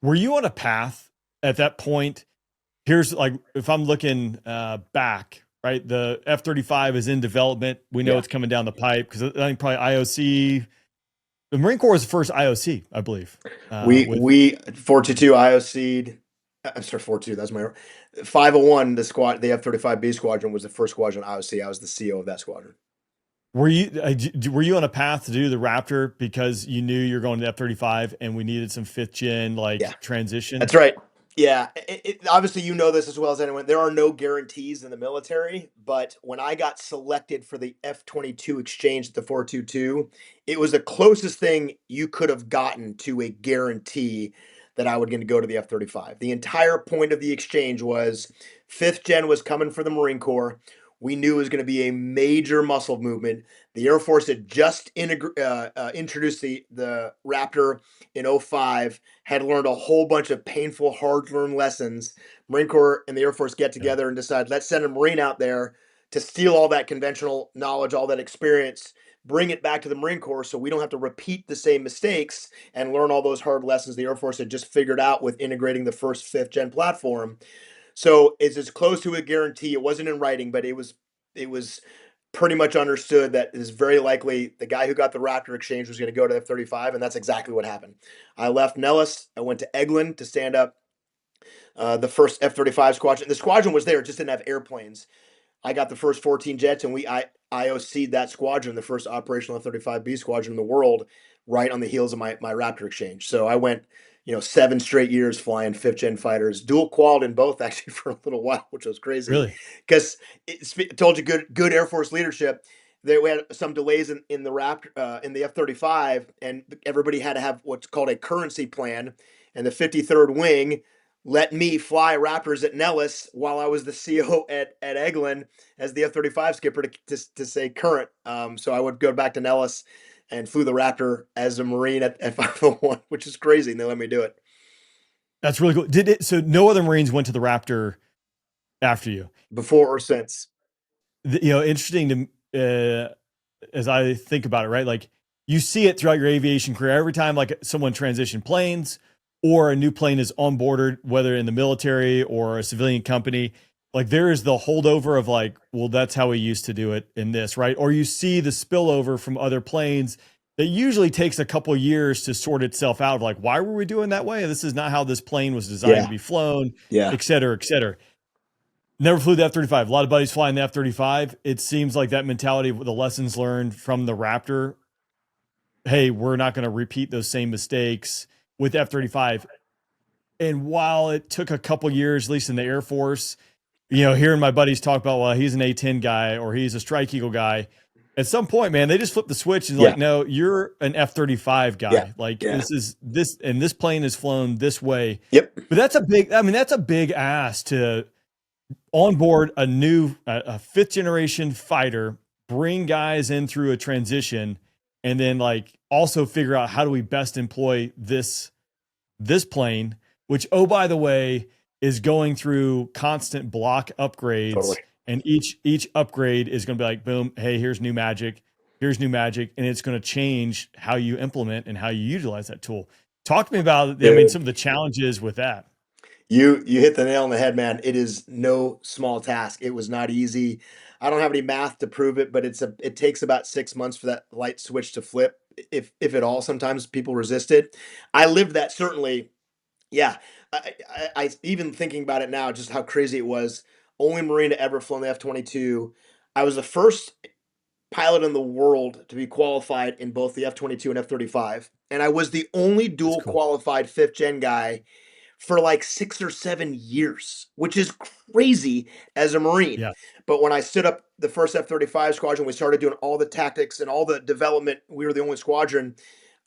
Were you on a path at that point? Here's like, if I'm looking back, right? The F-35 is in development. We know it's coming down the pipe because I think probably IOC. The Marine Corps was the first IOC, I believe. We 422 IOC'd. I'm sorry, 422. That's my 501. The F-35B squadron was the first squadron IOC. I was the CO of that squadron. Were you on a path to do the Raptor because you knew you're going to F-35 and we needed some 5th gen Yeah, transition? that's right. Yeah, obviously you know this as well as anyone. There are no guarantees in the military, but when I got selected for the F-22 exchange at the 422, it was the closest thing you could have gotten to a guarantee that I was going to go to the F-35. The entire point of the exchange was 5th gen was coming for the Marine Corps. We knew it was going to be a major muscle movement. The Air Force had just introduced the Raptor in '05, had learned a whole bunch of painful, hard-learned lessons. Marine Corps and the Air Force get Yeah. together and decide, let's send a Marine out there to steal all that conventional knowledge, all that experience, bring it back to the Marine Corps so we don't have to repeat the same mistakes and learn all those hard lessons the Air Force had just figured out with integrating the first 5th gen platform. So it's as close to a guarantee. It wasn't in writing, but it was pretty much understood that it is very likely the guy who got the Raptor exchange was going to go to F-35, and that's exactly what happened. I left Nellis. I went to Eglin to stand up the first F-35 squadron. The squadron was there, just didn't have airplanes. I got the first 14 jets, and I IOC'd that squadron, the first operational F-35B squadron in the world, right on the heels of my Raptor exchange. So I went, 7 straight years flying 5th gen fighters, dual qualified in both actually for a little while, which was crazy Really? because it told you good Air Force leadership. We had some delays in the Raptor in the F-35, and everybody had to have what's called a currency plan. And the 53rd Wing let me fly Raptors at Nellis while I was the CO at Eglin as the F-35 skipper to stay current. So I would go back to Nellis and flew the Raptor as a Marine at 501, which is crazy. And they let me do it. That's really cool. So no other Marines went to the Raptor after you? Before or since. Interesting to, as I think about it, right? Like you see it throughout your aviation career. Every time like someone transitioned planes or a new plane is onboarded, whether in the military or a civilian company, like there is the holdover of like, well, that's how we used to do it in this, right? Or you see the spillover from other planes that usually takes a couple years to sort itself out of like, why were we doing that way? This is not how this plane was designed to be flown, et cetera, et cetera. Never flew the F-35. A lot of buddies flying the F-35. It seems like that mentality, the lessons learned from the Raptor, hey, we're not going to repeat those same mistakes with F-35. And while it took a couple years, at least in the Air Force, hearing my buddies talk about, well, he's an A-10 guy or he's a Strike Eagle guy. At some point, man, they just flip the switch and like, no, you're an F-35 guy. This plane is flown this way. Yep. But that's a big ask to onboard a new, a 5th generation fighter, bring guys in through a transition, and then like also figure out how do we best employ this plane, which, oh, by the way, is going through constant block upgrades. Totally. And each upgrade is going to be like, boom, hey, here's new magic. And it's going to change how you implement and how you utilize that tool. Talk to me about, some of the challenges with that. You hit the nail on the head, man. It is no small task. It was not easy. I don't have any math to prove it, but it takes about 6 months for that light switch to flip, if at all. Sometimes people resist it. I lived that, certainly. Yeah. I even thinking about it now, just how crazy it was. Only Marine to ever flown the F-22. I was the first pilot in the world to be qualified in both the F-22 and F-35. And I was the only dual qualified 5th-gen guy for like 6 or 7 years, which is crazy as a Marine. Yeah. But when I stood up the first F-35 squadron, we started doing all the tactics and all the development. We were the only squadron.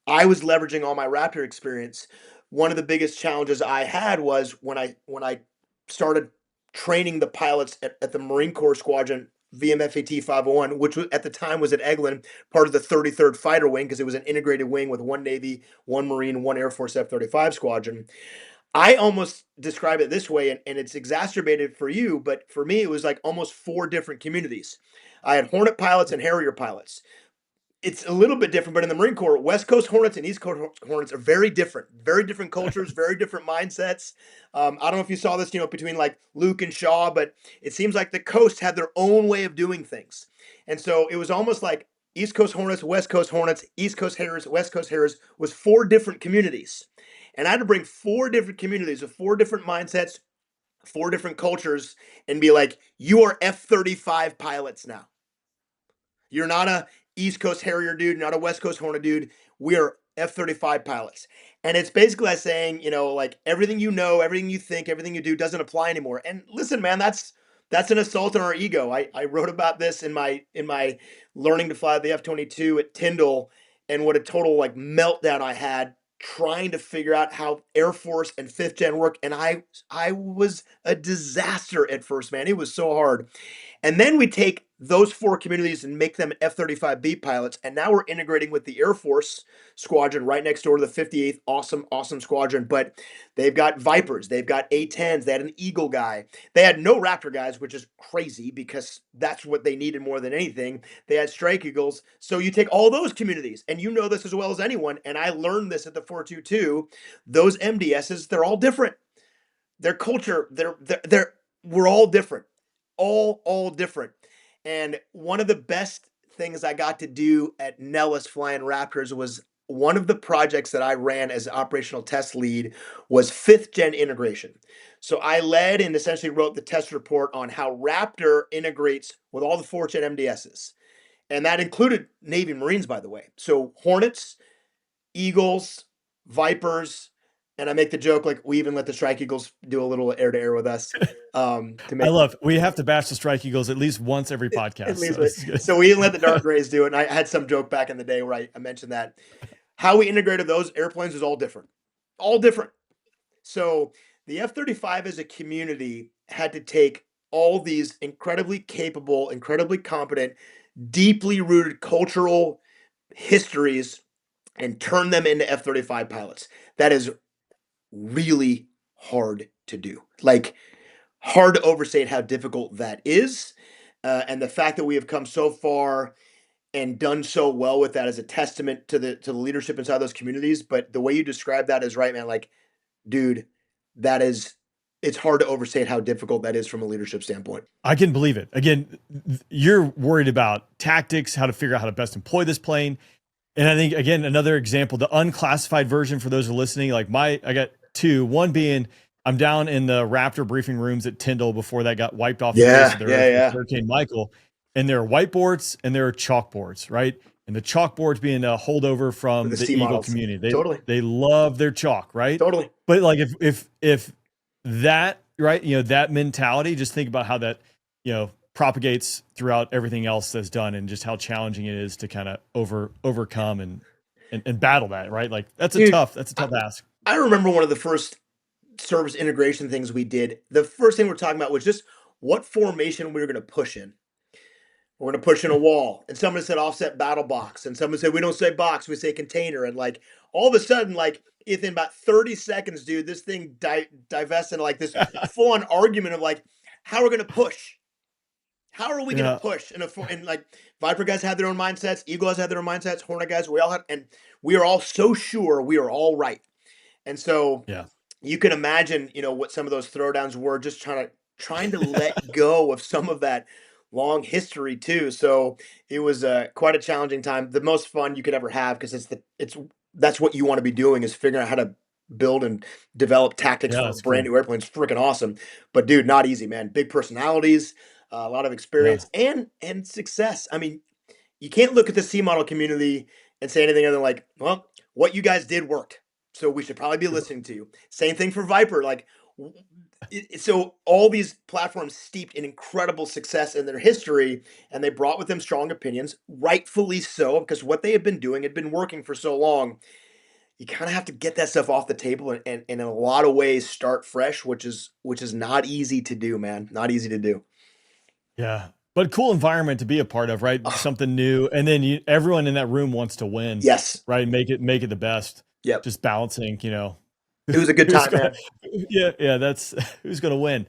I was leveraging all my Raptor experience. One of the biggest challenges I had was when I started training the pilots at the Marine Corps squadron, VMFAT 501, which at the time was at Eglin, part of the 33rd Fighter Wing, because it was an integrated wing with 1 Navy, 1 Marine, 1 Air Force F-35 squadron. I almost describe it this way, and it's exacerbated for you, but for me, it was like almost 4 different communities. I had Hornet pilots and Harrier pilots. It's a little bit different, but in the Marine Corps, West Coast Hornets and East Coast Hornets are very different cultures, very different mindsets. I don't know if you saw this, between like Luke and Shaw, but it seems like the coast had their own way of doing things. And so it was almost like East Coast Hornets, West Coast Hornets, East Coast Harriers, West Coast Harriers was 4 different communities. And I had to bring 4 different communities with 4 different mindsets, 4 different cultures, and be like, you are F-35 pilots now. You're not a East Coast Harrier dude, not a West Coast Hornet dude. We are F-35 pilots. And it's basically like saying, like everything you know, everything you think, everything you do doesn't apply anymore. And listen, man, that's an assault on our ego. I wrote about this in my learning to fly the F-22 at Tyndall, and what a total like meltdown I had trying to figure out how Air Force and 5th gen work. And I was a disaster at first, man. It was so hard. And then we take those 4 communities and make them F-35B pilots. And now we're integrating with the Air Force squadron right next door to the 58th. Awesome squadron. But they've got Vipers. They've got A-10s. They had an Eagle guy. They had no Raptor guys, which is crazy because that's what they needed more than anything. They had Strike Eagles. So you take all those communities, and you know this as well as anyone, and I learned this at the 422, those MDSs, they're all different. Their culture, we're all different. All different. And one of the best things I got to do at Nellis flying Raptors was one of the projects that I ran as operational test lead was 5th gen integration. So I led and essentially wrote the test report on how Raptor integrates with all the 4th gen MDSs. And that included Navy Marines, by the way. So Hornets, Eagles, Vipers, and I make the joke, like, we even let the Strike Eagles do a little air-to-air with us. We have to bash the Strike Eagles at least once every podcast. So we even let the Dark Rays do it. And I had some joke back in the day where I mentioned that. How we integrated those airplanes is all different. All different. So the F-35 as a community had to take all these incredibly capable, incredibly competent, deeply rooted cultural histories and turn them into F-35 pilots. That is really hard to do. Like, hard to overstate how difficult that is. And the fact that we have come so far and done so well with that is a testament to the leadership inside those communities. But the way you describe that is right, man. Like, dude, it's hard to overstate how difficult that is from a leadership standpoint. I can believe it. Again, you're worried about tactics, how to figure out how to best employ this plane. And I think, again, another example, the unclassified version for those who are listening, like I got 2, one being I'm down in the Raptor briefing rooms at Tyndall before that got wiped off the face of Hurricane Michael. And there are whiteboards and there are chalkboards, right? And the chalkboards being a holdover from the Eagle community. They love their chalk, right? Totally. But like if that, right, that mentality, just think about how that, propagates throughout everything else that's done, and just how challenging it is to kind of overcome and battle that, right? Like that's a tough ask. I remember one of the first service integration things we did. The first thing we're talking about was just what formation we were going to push in. We're going to push in a wall, and someone said offset battle box, and someone said we don't say box, we say container, and like all of a sudden, like within about 30 seconds, dude, this thing divested into like this full-on argument of like how we're going to push. How are we going to push? And like Viper guys had their own mindsets, Eagle guys had their own mindsets, Hornet guys, we all had, and we are all so sure we are all right. And so you can imagine, what some of those throwdowns were, just trying to let go of some of that long history too. So it was quite a challenging time. The most fun you could ever have, because that's what you want to be doing, is figuring out how to build and develop tactics for brand new airplanes. Freaking awesome. But dude, not easy, man. Big personalities, a lot of experience and success. I mean, you can't look at the C model community and say anything other than like, well, what you guys did worked, so we should probably be listening to you. Same thing for Viper. Like, so all these platforms steeped in incredible success in their history, and they brought with them strong opinions, rightfully so, because what they had been doing had been working for so long. You kind of have to get that stuff off the table and in a lot of ways start fresh, which is not easy to do, man. Not easy to do. Yeah. But cool environment to be a part of, right? Something new. And then everyone in that room wants to win. Yes. Right. Make it the best. Yep. Just balancing, It was a good time, man. Yeah. That's who's going to win.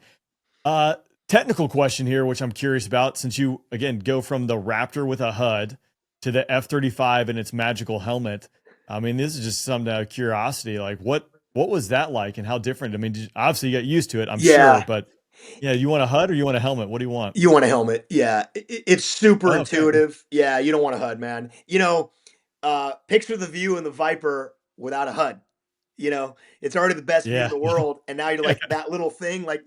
Technical question here, which I'm curious about, since you, again, go from the Raptor with a HUD to the F-35 and its magical helmet. I mean, this is just something out of curiosity. Like what was that like and how different? I mean, obviously you got used to it, I'm sure, but you want a HUD or you want a helmet? What do you want? You want a helmet. Yeah. It's super intuitive. Yeah. You don't want a HUD, man. Picture the view in the Viper without a HUD. It's already the best view in the world. And now you're like that little thing, like,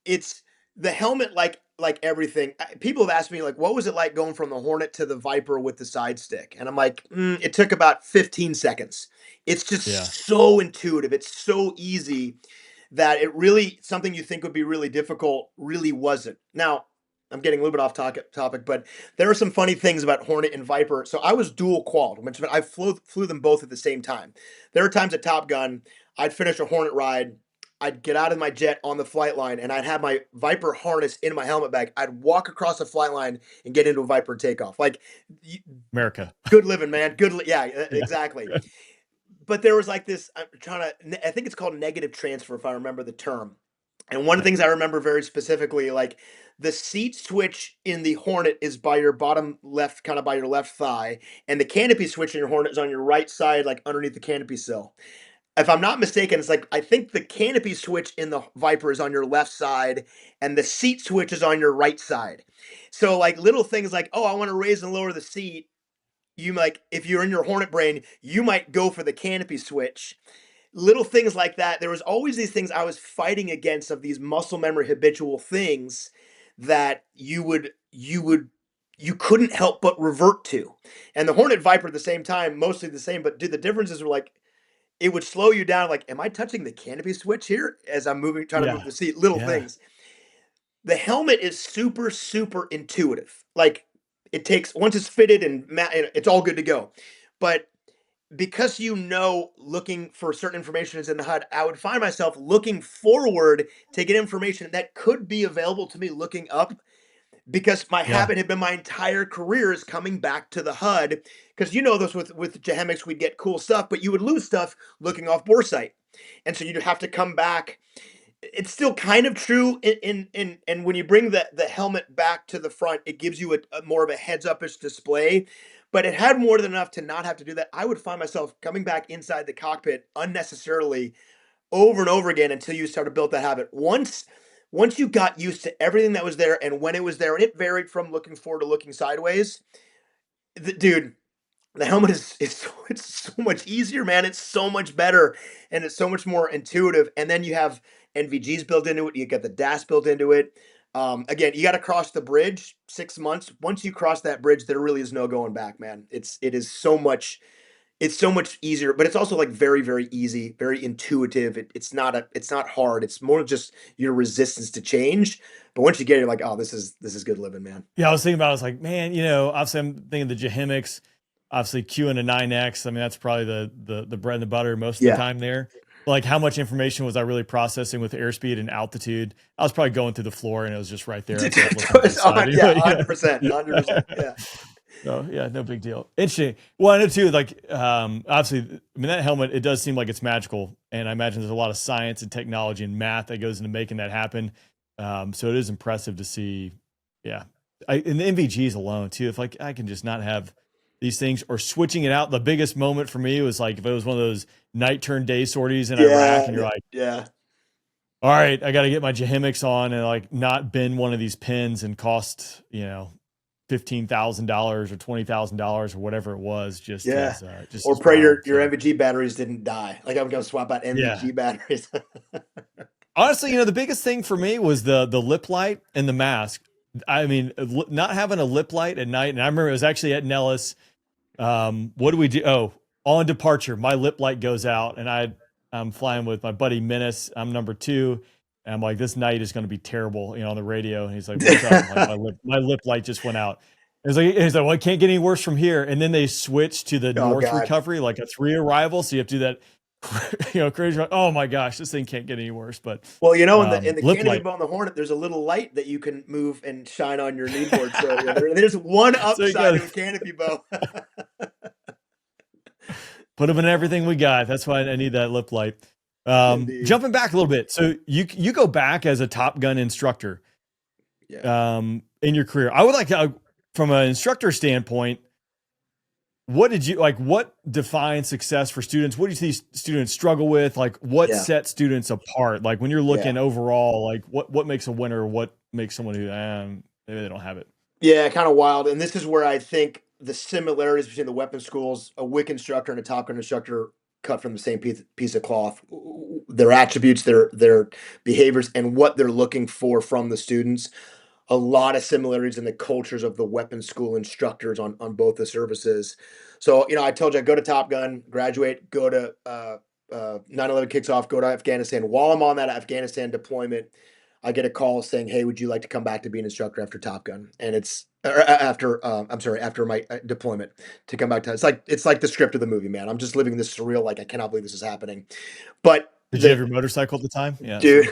it's the helmet. Like like everything. People have asked me, like, what was it like going from the Hornet to the Viper with the side stick? And I'm like, it took about 15 seconds. It's just so intuitive. It's so easy that it really, something you think would be really difficult really wasn't. Now, I'm getting a little bit off topic, but there are some funny things about Hornet and Viper. So I was dual qualled, which I flew them both at the same time. There are times at Top Gun, I'd finish a Hornet ride, I'd get out of my jet on the flight line, and I'd have my Viper harness in my helmet bag. I'd walk across the flight line and get into a Viper takeoff. Like, America. Good living, man. Yeah, exactly. But there was like this, I think it's called negative transfer, if I remember the term. And one of the things I remember very specifically, like the seat switch in the Hornet is by your bottom left, kind of by your left thigh, and the canopy switch in your Hornet is on your right side, like underneath the canopy sill. If I'm not mistaken, it's like, I think the canopy switch in the Viper is on your left side and the seat switch is on your right side. So like little things like, oh, I want to raise and lower the seat. You like, if you're in your Hornet brain, you might go for the canopy switch. Little things like that. There was always these things I was fighting against, of these muscle memory habitual things that you couldn't help but revert to. And the Hornet Viper at the same time, mostly the same, but the differences were like, it would slow you down. Like, am I touching the canopy switch here as I'm trying to move the seat? Little things. The helmet is super, super intuitive. Like, it takes, once it's fitted and it's all good to go. But because looking for certain information is in the HUD, I would find myself looking forward to get information that could be available to me looking up, because my habit had been my entire career is coming back to the HUD. Because this with JHEMICs, we'd get cool stuff, but you would lose stuff looking off bore sight. And so you'd have to come back. It's still kind of true and when you bring the helmet back to the front, it gives you a more of a heads-up-ish display. But it had more than enough to not have to do that. I would find myself coming back inside the cockpit unnecessarily over and over again until you start to build that habit. Once you got used to everything that was there and when it was there, and it varied from looking forward to looking sideways, dude, the helmet it's so much easier, man. It's so much better and it's so much more intuitive. And then you have NVGs built into it. You get the DAS built into it. Again, you got to cross the bridge 6 months. Once you cross that bridge, there really is no going back, man. It's so much easier, but it's also like very, very easy, very intuitive. It's not hard. It's more just your resistance to change. But once you get it, you're like, oh, this is good living, man. Yeah, I was thinking about it. I was like, man, obviously I'm thinking the JHEMICs, obviously Q and a 9X. I mean, that's probably the bread and the butter most of the time there. Like, how much information was I really processing with airspeed and altitude? I was probably going through the floor and it was just right there. 100%. Yeah. So yeah, no big deal. Interesting. Well, I know too, like, obviously, I mean, that helmet, it does seem like it's magical. And I imagine there's a lot of science and technology and math that goes into making that happen. So it is impressive to see. Yeah. And the NVGs alone too, if like I can just not have these things or switching it out. The biggest moment for me was like, if it was one of those night turn day sorties in Iraq and you're like, all right, I got to get my JHEMICs on and like not bend one of these pins and cost, $15,000 or $20,000 or whatever it was. Or pray your NVG batteries didn't die. Like, I'm going to swap out NVG batteries. Honestly, the biggest thing for me was the lip light and the mask. I mean, not having a lip light at night. And I remember it was actually at Nellis. What do we do? Oh, on departure, my lip light goes out and I'm flying with my buddy Menace. I'm number 2. And I'm like, this night is going to be terrible, on the radio. And he's like, what's up? I'm like, my lip light just went out. He's like, well, it can't get any worse from here. And then they switch to the north recovery, like a 3 arrival. So you have to do that, crazy. Oh my gosh, this thing can't get any worse. But well, in the canopy bow on the Hornet, there's a little light that you can move and shine on your kneeboard. So there's one upside to a canopy bow. Put them in everything we got. That's why I need that lip light. Jumping back a little bit. So you go back as a Top Gun instructor in your career. I would like to, from an instructor standpoint, what did you like? What defines success for students? What do you see students struggle with? Like, what sets students apart? Like, when you're looking overall, like what makes a winner? What makes someone who maybe they don't have it? Yeah, kind of wild. And this is where I think the similarities between the weapons schools, a WIC instructor and a Top Gun instructor, cut from the same piece of cloth. Their attributes, their behaviors, and what they're looking for from the students. a lot of similarities in the cultures of the weapons school instructors on both the services. So, I told you I go to Top Gun, graduate, go to 9/11 kicks off, go to Afghanistan. While I'm on that Afghanistan deployment, I get a call saying, "Hey, would you like to come back to be an instructor after Top Gun?" And it's after my deployment to come back to. It's like the script of the movie, man. I'm just living this surreal, like I cannot believe this is happening. But Did you have your motorcycle at the time? Yeah, dude,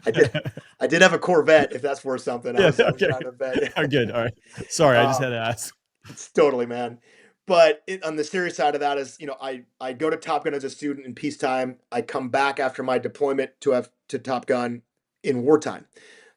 I did. I did have a Corvette, if that's worth something. I Yeah, was okay. trying to bet. Good. All right. Sorry, I just had to ask. It's totally, man. But on the serious side of that is, I go to Top Gun as a student in peacetime. I come back after my deployment to Top Gun in wartime.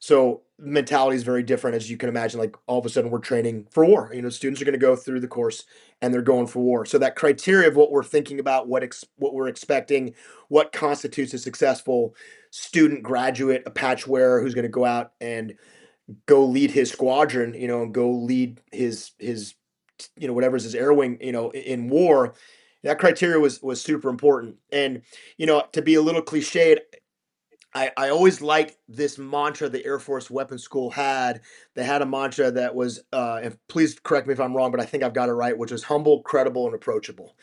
So mentality is very different, as you can imagine. Like all of a sudden, we're training for war. Students are going to go through the course and they're going for war. So that criteria of what we're thinking about, what we're expecting, what constitutes a successful student, graduate, a patch wearer who's going to go out and go lead his squadron, and go lead his whatever's his air wing, in war. That criteria was super important. And to be a little cliched, I always liked this mantra the Air Force Weapons School had. They had a mantra that was, and please correct me if I'm wrong, but I think I've got it right, which was humble, credible, and approachable.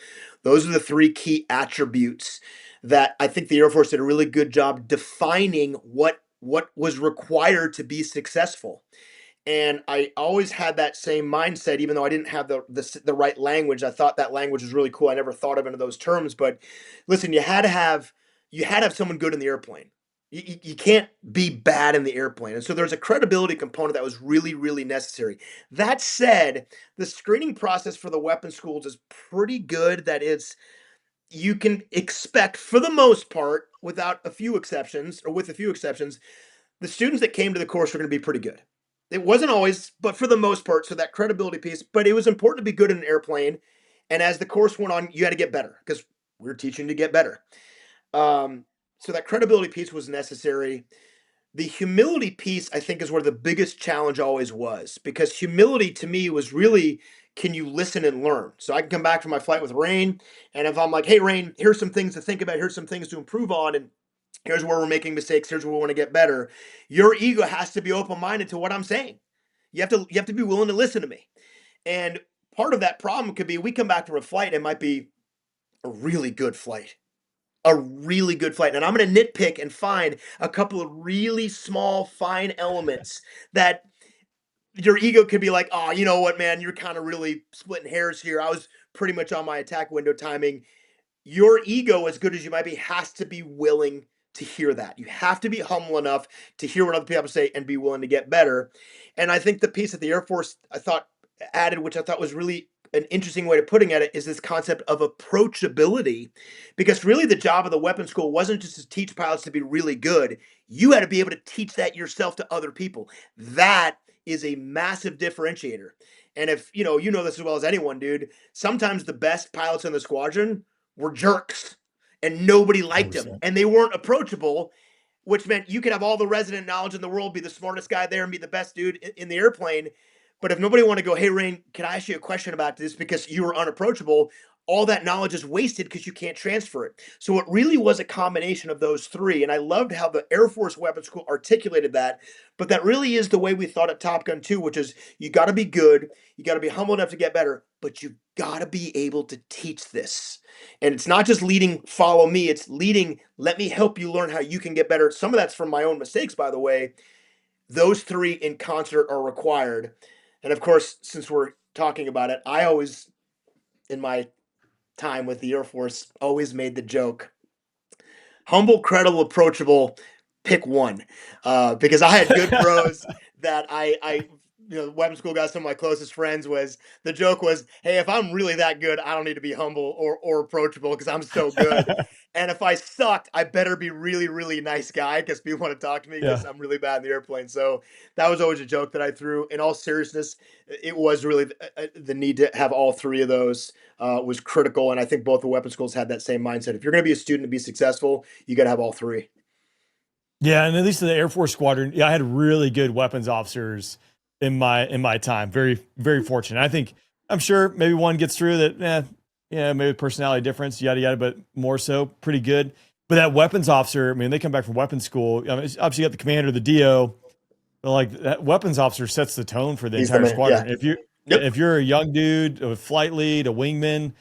Those are the three key attributes that I think the Air Force did a really good job defining what was required to be successful. And I always had that same mindset, even though I didn't have the right language. I thought that language was really cool. I never thought of it in those terms. But listen, you had to have someone good in the airplane. You can't be bad in the airplane. And so there's a credibility component that was really, really necessary. That said, the screening process for the weapons schools is pretty good. You can expect, for the most part, with a few exceptions, the students that came to the course are going to be pretty good. It wasn't always, but for the most part, so that credibility piece. But it was important to be good in an airplane. And as the course went on, you had to get better because we were teaching to get better. So that credibility piece was necessary. The humility piece, I think, is where the biggest challenge always was, because humility to me was really, can you listen and learn? So I can come back from my flight with Rain, and if I'm like, hey, Rain, here's some things to think about, here's some things to improve on, and here's where we're making mistakes, here's where we want to get better. Your ego has to be open-minded to what I'm saying. You have to be willing to listen to me. And part of that problem could be we come back from a flight, it might be a really good flight. And I'm going to nitpick and find a couple of really small, fine elements that your ego could be like, oh, you know what, man, you're kind of really splitting hairs here. I was pretty much on my attack window timing. Your ego, as good as you might be, has to be willing to hear that. You have to be humble enough to hear what other people say and be willing to get better. And I think the piece that the Air Force, I thought, added, which I thought was really an interesting way of putting it, is this concept of approachability, because really the job of the weapons school wasn't just to teach pilots to be really good. You had to be able to teach that yourself to other people. That is a massive differentiator. And if you know this as well as anyone, dude, sometimes the best pilots in the squadron were jerks and nobody liked them and they weren't approachable, which meant you could have all the resident knowledge in the world, be the smartest guy there and be the best dude in the airplane. But if nobody wanted to go, hey, Rain, can I ask you a question about this because you were unapproachable, all that knowledge is wasted because you can't transfer it. So it really was a combination of those three. And I loved how the Air Force Weapons School articulated that. But that really is the way we thought at Top Gun too, which is you got to be good. You got to be humble enough to get better, but you got to be able to teach this. And it's not just leading, follow me. It's leading, let me help you learn how you can get better. Some of that's from my own mistakes, by the way. Those three in concert are required. And of course, since we're talking about it, I always, in my time with the Air Force, always made the joke, humble, credible, approachable, pick one. Because I had good bros that I weapons school guys, some of my closest friends, the joke was, hey, if I'm really that good, I don't need to be humble or approachable because I'm so good. And if I sucked, I better be really, really nice guy because people want to talk to me because I'm really bad in the airplane. So that was always a joke that I threw. In all seriousness, it was really the need to have all three of those was critical. And I think both the weapons schools had that same mindset. If you're going to be a student and be successful, you got to have all three. Yeah, and at least in the Air Force Squadron, I had really good weapons officers in my time. Very, very fortunate. I'm sure maybe one gets through that, maybe personality difference, yada, yada, but more so pretty good. But that weapons officer, I mean, they come back from weapons school. Obviously you got the commander, the DO, like that weapons officer sets the tone for the He's the entire man. squadron. Yeah. Yep. If you're a young dude, a flight lead, a wingman,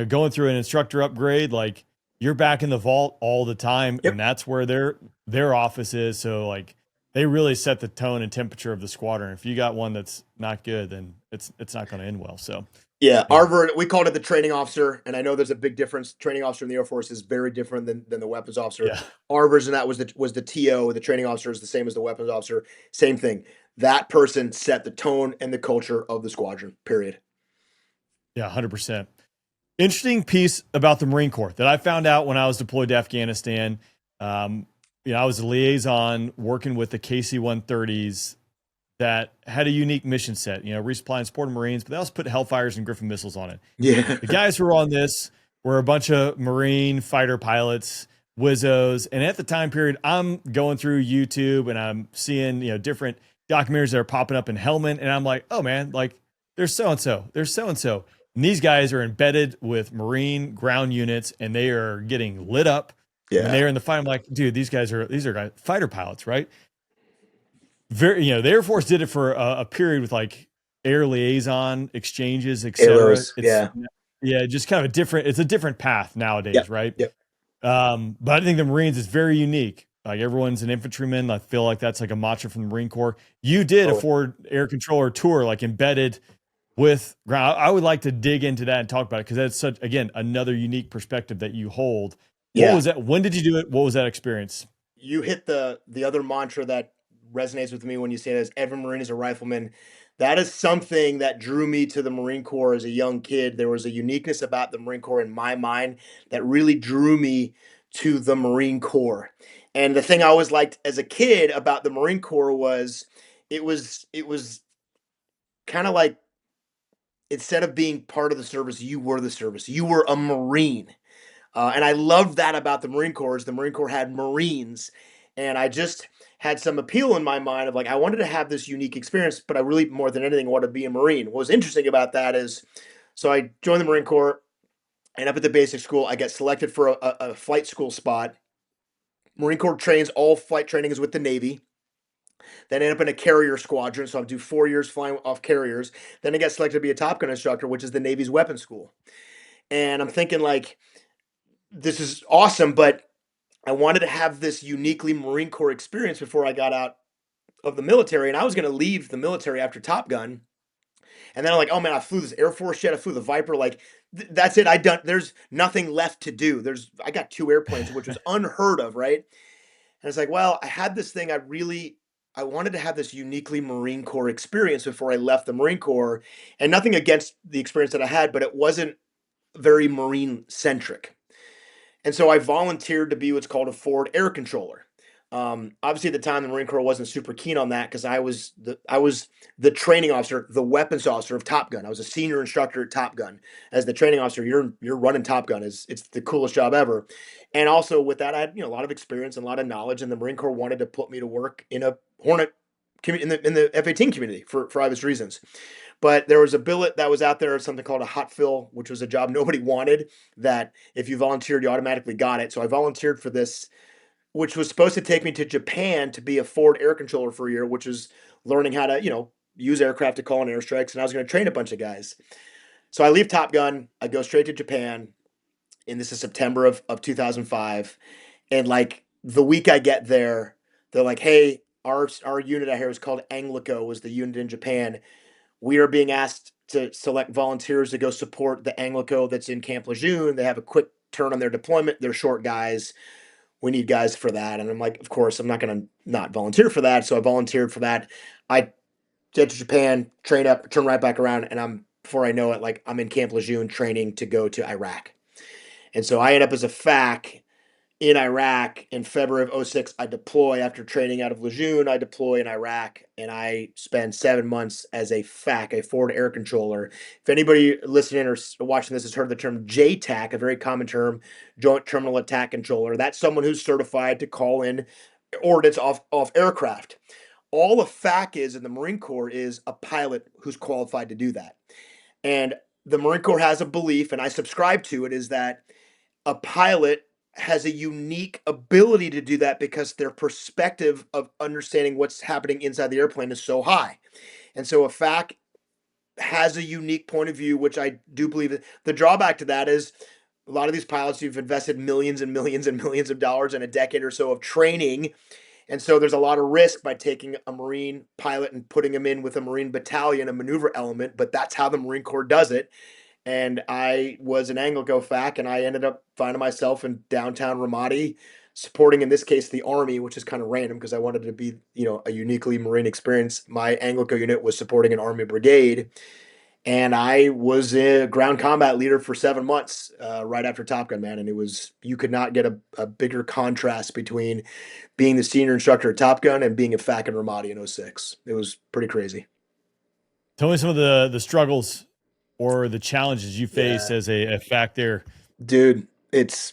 going through an instructor upgrade, like you're back in the vault all the time, Yep. and that's where their office is. So like they really set the tone and temperature of the squadron. If you got one that's not good, then it's not going to end well. So Yeah, we called it the training officer, and I know there's a big difference. Training officer in the Air Force is very different than the weapons officer. yeah, Our version of that was the TO. The training officer is the same as the weapons officer. Same thing. That person set the tone and the culture of the squadron. Period. yeah, 100%. Interesting piece about the Marine Corps that I found out when I was deployed to Afghanistan. I was a liaison working with the KC-130s that had a unique mission set, resupply and support of Marines, but they also put Hellfires and Griffin missiles on it. Yeah. The guys who were on this were a bunch of Marine fighter pilots, Wizzos. And at the time period, I'm going through YouTube and I'm seeing, different documentaries that are popping up in Helmand. And I'm like, oh man, like there's so-and-so, there's so-and-so. And these guys are embedded with Marine ground units and they are getting lit up. Yeah. And they're in the fight. I'm like, dude, these are guys, fighter pilots, right? The Air Force did it for a period with like air liaison exchanges, etc. Yeah, just kind of it's a different path nowadays, Yep. right? Yep. But I think the Marines is very unique. Like everyone's an infantryman. I feel like that's like a mantra from the Marine Corps. You did a forward air controller tour, like embedded with ground. I would like to dig into that and talk about it because that's such, again, another unique perspective that you hold. What was that? When did you do it? What was that experience? You hit the other mantra that resonates with me when you say that is every Marine is a rifleman. That is something that drew me to the Marine Corps as a young kid. There was a uniqueness about the Marine Corps in my mind that really drew me to the Marine Corps. And the thing I always liked as a kid about the Marine Corps was it was kind of like instead of being part of the service, you were the service. You were a Marine. And I loved that about the Marine Corps. The Marine Corps had Marines, and I just had some appeal in my mind of like I wanted to have this unique experience, but I really more than anything wanted to be a Marine. What was interesting about that is, so I joined the Marine Corps, and up at the basic school, I get selected for a flight school spot. Marine Corps trains all flight training is with the Navy. Then I end up in a carrier squadron, so I do 4 years flying off carriers. Then I get selected to be a Top Gun instructor, which is the Navy's weapons school. And I'm thinking like, this is awesome, but I wanted to have this uniquely Marine Corps experience before I got out of the military. And I was going to leave the military after Top Gun. And then I'm like, oh man, I flew this Air Force jet. I flew the Viper. Like, that's it. There's nothing left to do. I got 2 airplanes, which was unheard of, right? And it's like, well, I had this thing. I wanted to have this uniquely Marine Corps experience before I left the Marine Corps. And nothing against the experience that I had, but it wasn't very Marine centric. And so I volunteered to be what's called a forward air controller. Obviously, at the time, the Marine Corps wasn't super keen on that because I was the training officer, the weapons officer of Top Gun. I was a senior instructor at Top Gun. As the training officer, you're running Top Gun. It's the coolest job ever. And also with that, I had a lot of experience and a lot of knowledge. And the Marine Corps wanted to put me to work in a Hornet in the F-18 community for obvious reasons. But there was a billet that was out there, something called a hot fill, which was a job nobody wanted, that if you volunteered, you automatically got it. So I volunteered for this, which was supposed to take me to Japan to be a forward air controller for a year, which is learning how to, use aircraft to call in airstrikes. And I was going to train a bunch of guys. So I leave Top Gun. I go straight to Japan. And this is September of 2005. And like the week I get there, they're like, hey, our unit out here is called Anglico, was the unit in Japan. We are being asked to select volunteers to go support the Anglico that's in Camp Lejeune. They have a quick turn on their deployment. They're short guys. We need guys for that. And I'm like, of course, I'm not going to not volunteer for that. So I volunteered for that. I get to Japan, train up, turn right back around, and before I know it, like I'm in Camp Lejeune training to go to Iraq. And so I end up as a FAC in Iraq in February of 2006. I deploy after training out of Lejeune. I deploy in Iraq, and I spend 7 months as a FAC, a forward air controller. If anybody listening or watching this has heard the term JTAC, a very common term, Joint Terminal Attack Controller, that's someone who's certified to call in ordnance off aircraft. All a FAC is in the Marine Corps is a pilot who's qualified to do that. And the Marine Corps has a belief, and I subscribe to it, is that a pilot has a unique ability to do that because their perspective of understanding what's happening inside the airplane is so high. And so a FAC has a unique point of view, which I do believe that the drawback to that is a lot of these pilots, you've invested millions and millions and millions of dollars in a decade or so of training. And so there's a lot of risk by taking a Marine pilot and putting him in with a Marine battalion, a maneuver element, but that's how the Marine Corps does it. And I was an Anglico FAC, and I ended up finding myself in downtown Ramadi, supporting, in this case, the Army, which is kind of random because I wanted to be, a uniquely Marine experience. My Anglico unit was supporting an Army brigade, and I was a ground combat leader for 7 months right after Top Gun, man. And you could not get a bigger contrast between being the senior instructor at Top Gun and being a FAC in Ramadi in 06. It was pretty crazy. Tell me some of the struggles or the challenges you faced as a FAC there. Dude, it's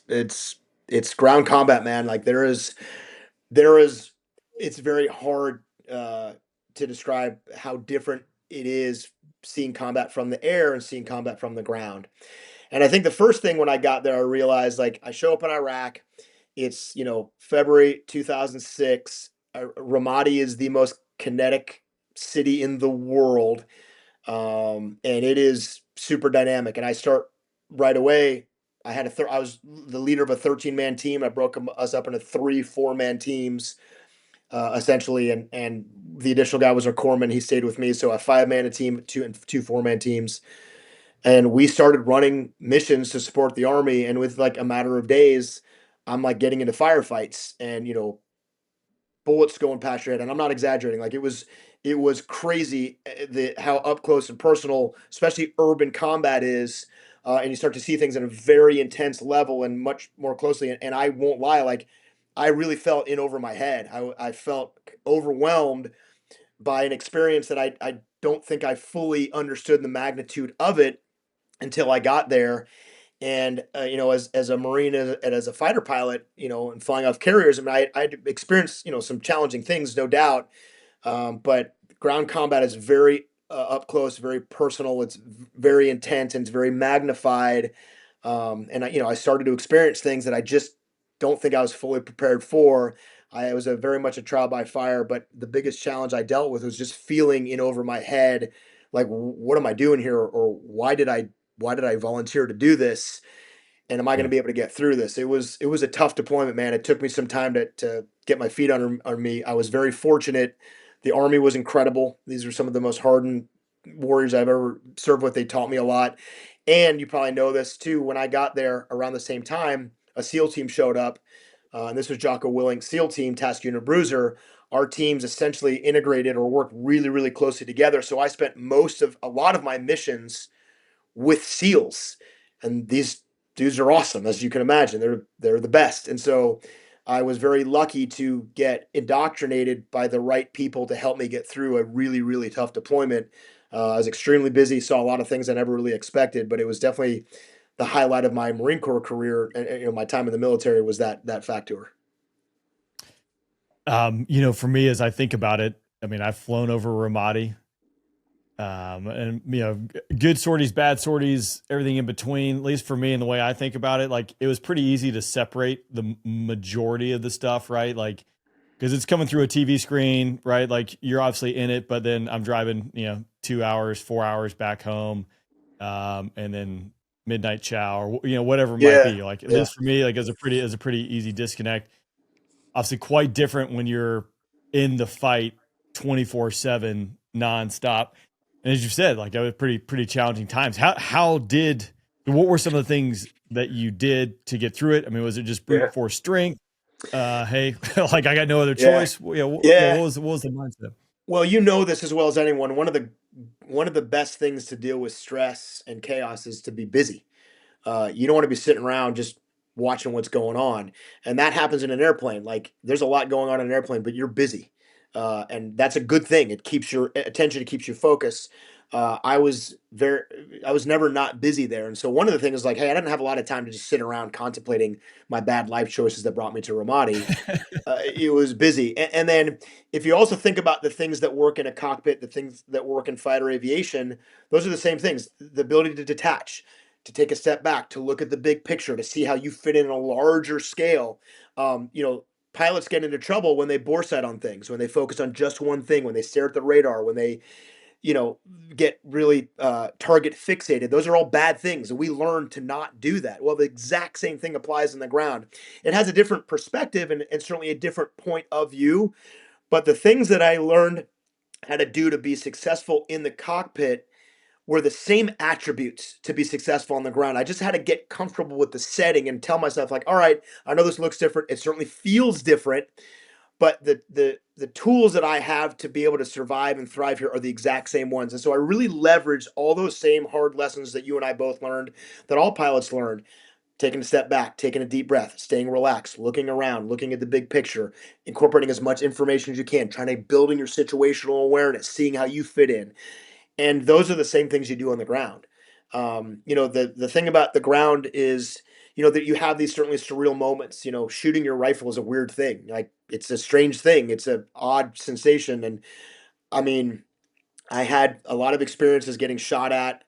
ground combat, man. Like there is, it's very hard to describe how different it is seeing combat from the air and seeing combat from the ground. And I think the first thing when I got there, I realized, like, I show up in Iraq. It's, February 2006. Ramadi is the most kinetic city in the world. And it is super dynamic. And I start right away. I was the leader of a 13-man team. I broke us up into 3 4-man teams, essentially. And the additional guy was our corpsman. He stayed with me. So a 5-man team, 2 4-man teams. And we started running missions to support the Army. And with like a matter of days, I'm like getting into firefights and, bullets going past your head. And I'm not exaggerating. Like it was crazy how up close and personal, especially urban combat is. And you start to see things at a very intense level and much more closely. And I won't lie, like I really felt in over my head. I felt overwhelmed by an experience that I don't think I fully understood the magnitude of it until I got there. And as a Marine and as a fighter pilot, and flying off carriers, I mean, I'd experienced some challenging things, no doubt. But ground combat is very up close, very personal. It's very intense and it's very magnified. And I started to experience things that I just don't think I was fully prepared for. I was very much a trial by fire, but the biggest challenge I dealt with was just feeling in over my head, like, what am I doing here? Or why did I volunteer to do this? And am I going to be able to get through this? It was a tough deployment, man. It took me some time to get my feet under me. I was very fortunate. The Army was incredible. These are some of the most hardened warriors I've ever served with. They taught me a lot. And you probably know this too. When I got there around the same time, a SEAL team showed up. And this was Jocko Willink's SEAL team, Task Unit Bruiser. Our teams essentially integrated or worked really, really closely together. So I spent a lot of my missions with SEALs. And these dudes are awesome, as you can imagine. They're the best. And so I was very lucky to get indoctrinated by the right people to help me get through a really, really tough deployment. I was extremely busy, saw a lot of things I never really expected, but it was definitely the highlight of my Marine Corps career. And my time in the military was that FAC tour. For me, as I think about it, I mean, I've flown over Ramadi. And good sorties, bad sorties, everything in between, at least for me and the way I think about it, like it was pretty easy to separate the majority of the stuff, right? Like, cause it's coming through a TV screen, right? Like you're obviously in it, but then I'm driving, 2 hours, 4 hours back home. And then midnight chow or, whatever it might be, like, at least for me, like as a pretty easy disconnect. Obviously quite different when you're in the fight 24/7 nonstop. And as you said, like that was pretty challenging times. What were some of the things that you did to get through it? I mean, was it just brute force strength? Hey, like I got no other choice. What was the mindset? Well, this as well as anyone. One of the best things to deal with stress and chaos is to be busy. You don't want to be sitting around just watching what's going on. And that happens in an airplane. Like there's a lot going on in an airplane, but you're busy. And that's a good thing. It keeps your attention, it keeps you focused. I was never not busy there. And so one of the things is like, hey, I didn't have a lot of time to just sit around contemplating my bad life choices that brought me to Ramadi. It was busy. And then if you also think about the things that work in a cockpit, the things that work in fighter aviation, those are the same things. The ability to detach, to take a step back, to look at the big picture, to see how you fit in a larger scale. Pilots get into trouble when they bore sight on things, when they focus on just one thing, when they stare at the radar, when they get really target fixated. Those are all bad things, and we learn to not do that. Well, the exact same thing applies in the ground. It has a different perspective and certainly a different point of view, but the things that I learned how to do to be successful in the cockpit were the same attributes to be successful on the ground. I just had to get comfortable with the setting and tell myself, like, all right, I know this looks different. It certainly feels different, but the tools that I have to be able to survive and thrive here are the exact same ones. And so I really leveraged all those same hard lessons that you and I both learned, that all pilots learned. Taking a step back, taking a deep breath, staying relaxed, looking around, looking at the big picture, incorporating as much information as you can, trying to building your situational awareness, seeing how you fit in. And those are the same things you do on the ground. The thing about the ground is, that you have these certainly surreal moments. Shooting your rifle is a weird thing. Like, it's a strange thing. It's an odd sensation. And I mean, I had a lot of experiences getting shot at.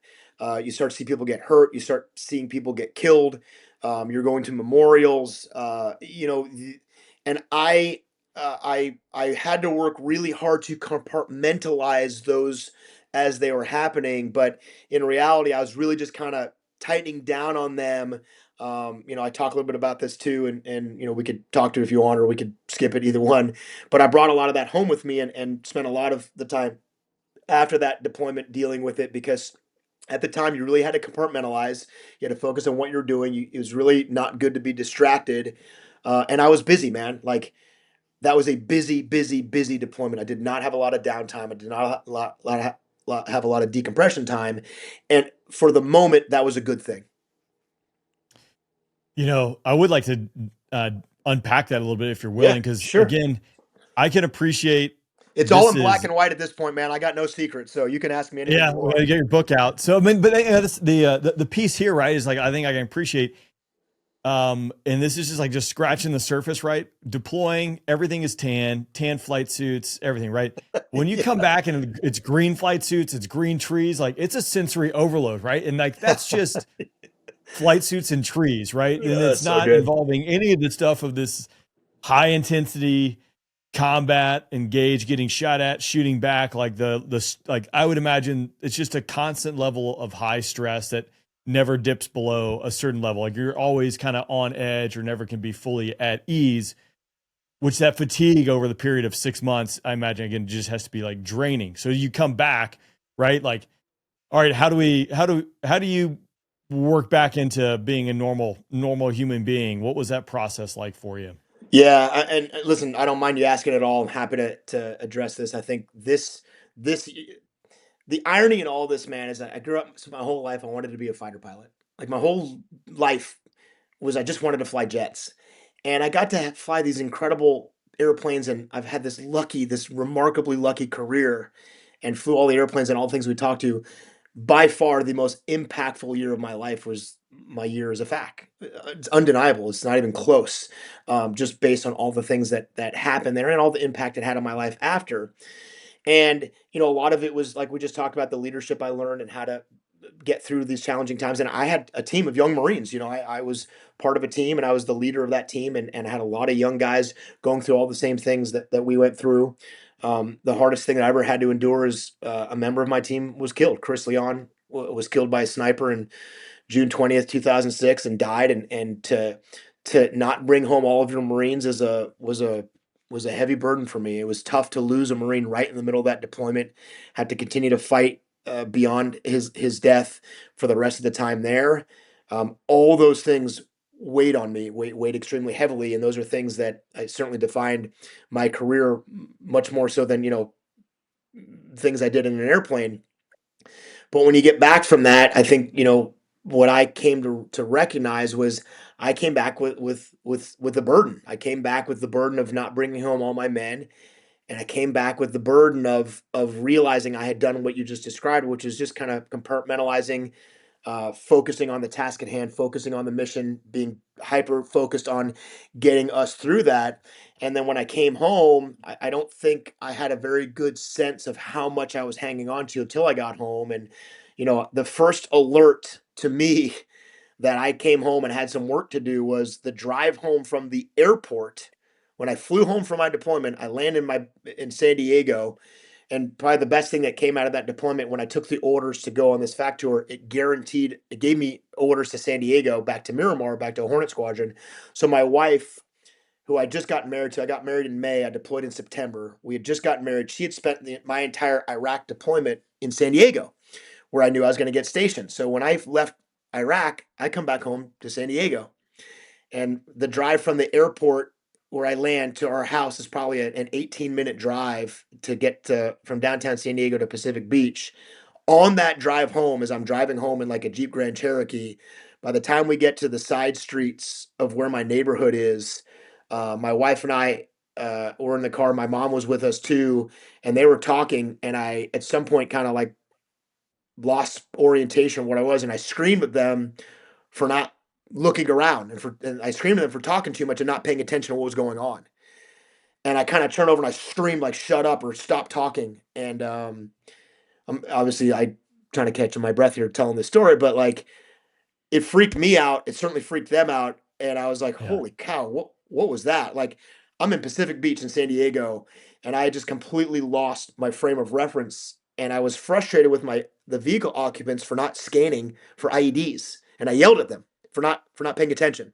You start to see people get hurt. You start seeing people get killed. You're going to memorials. And I had to work really hard to compartmentalize those as they were happening. But in reality, I was really just kind of tightening down on them. I talk a little bit about this too, and we could talk to it if you want, or we could skip it, either one. But I brought a lot of that home with me and spent a lot of the time after that deployment dealing with it, because at the time you really had to compartmentalize. You had to focus on what you're doing. It was really not good to be distracted. And I was busy, man. Like, that was a busy, busy, busy deployment. I did not have a lot of downtime. I did not have a lot of decompression time. And for the moment, that was a good thing. I would like to unpack that a little bit if you're willing, because sure. Again, I can appreciate it's all in black and white at this point, man. I got no secrets, so you can ask me anything. Yeah, we're gonna get your book out. So I mean, but the piece here, right, is like, I think I can appreciate. And this is just scratching the surface, right? Deploying, everything is tan flight suits, everything, right? When you come back and it's green flight suits, it's green trees, like, it's a sensory overload, right? And like, that's just flight suits and trees, right? And it's not involving any of the stuff of this high intensity combat, engage, getting shot at, shooting back. Like like, I would imagine it's just a constant level of high stress that never dips below a certain level. Like, you're always kind of on edge, or never can be fully at ease, which that fatigue over the period of 6 months, I imagine, again, just has to be like draining. So you come back, right? Like, all right, how do you work back into being a normal human being? What was that process like for you? Yeah, and listen, I don't mind you asking at all. I'm happy to address this. I think the irony in all this, man, is that I grew up, so my whole life I wanted to be a fighter pilot. Like, my whole life was, I just wanted to fly jets, and I got to fly these incredible airplanes, and I've had this remarkably lucky career, and flew all the airplanes and all the things we talked to. By far, the most impactful year of my life was my year as a FAC. It's undeniable. It's not even close. Just based on all the things that happened there and all the impact it had on my life after. And, a lot of it was, like we just talked about, the leadership I learned and how to get through these challenging times. And I had a team of young Marines. I was part of a team, and I was the leader of that team, and I had a lot of young guys going through all the same things that we went through. The hardest thing that I ever had to endure is a member of my team was killed. Chris Leon was killed by a sniper in June 20th, 2006, and died. And to not bring home all of your Marines was a heavy burden for me. It was tough to lose a Marine right in the middle of that deployment. Had to continue to fight beyond his death for the rest of the time there. All those things weighed on me, weighed extremely heavily, and those are things that certainly defined my career much more so than things I did in an airplane. But when you get back from that, I think what I came to recognize was I came back with the burden. I came back with the burden of not bringing home all my men, and I came back with the burden of realizing I had done what you just described, which is just kind of compartmentalizing, focusing on the task at hand, focusing on the mission, being hyper focused on getting us through that. And then when I came home, I don't think I had a very good sense of how much I was hanging on to until I got home. And the first alert to me that I came home and had some work to do was the drive home from the airport. When I flew home from my deployment, I landed in San Diego, and probably the best thing that came out of that deployment when I took the orders to go on this FAC tour, it gave me orders to San Diego, back to Miramar, back to Hornet Squadron. So my wife, who I just got married to, I got married in May, I deployed in September. We had just gotten married. She had spent my entire Iraq deployment in San Diego, where I knew I was going to get stationed. So when I left Iraq, I come back home to San Diego. And the drive from the airport where I land to our house is probably an 18-minute drive to get from downtown San Diego to Pacific Beach. On that drive home, as I'm driving home in like a Jeep Grand Cherokee, by the time we get to the side streets of where my neighborhood is, my wife and I were in the car. My mom was with us too, and they were talking. And I, at some point, kind of like lost orientation of what I was, and I screamed at them for not looking around, and I screamed at them for talking too much and not paying attention to what was going on. And I kind of turned over and I screamed like, "Shut up," or "Stop talking." And obviously I trying to catch my breath here telling this story, but like it freaked me out. It certainly freaked them out, and I was like, Yeah. "Holy cow, what was that?" Like I'm in Pacific Beach in San Diego, and I just completely lost my frame of reference, and I was frustrated with the vehicle occupants for not scanning for IEDs, and I yelled at them for not paying attention.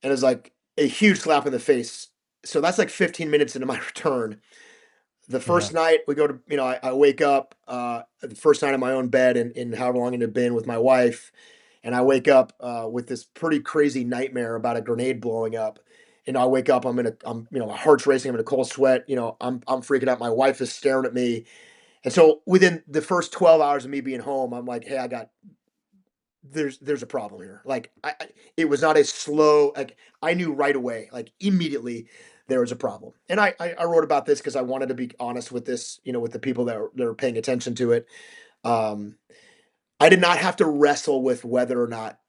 And it was like a huge slap in the face. So that's like 15 minutes into my return. The Yeah. first night we go to, I wake up, the first night in my own bed in however long it had been with my wife. And I wake up with this pretty crazy nightmare about a grenade blowing up. And I wake up, my heart's racing, I'm in a cold sweat, I'm freaking out. My wife is staring at me. And so within the first 12 hours of me being home, I'm like, hey, there's a problem here. Like it was not a slow, like I knew right away, like immediately there was a problem. And I wrote about this because I wanted to be honest with this, with the people that are paying attention to it. Um, I did not have to wrestle with whether or not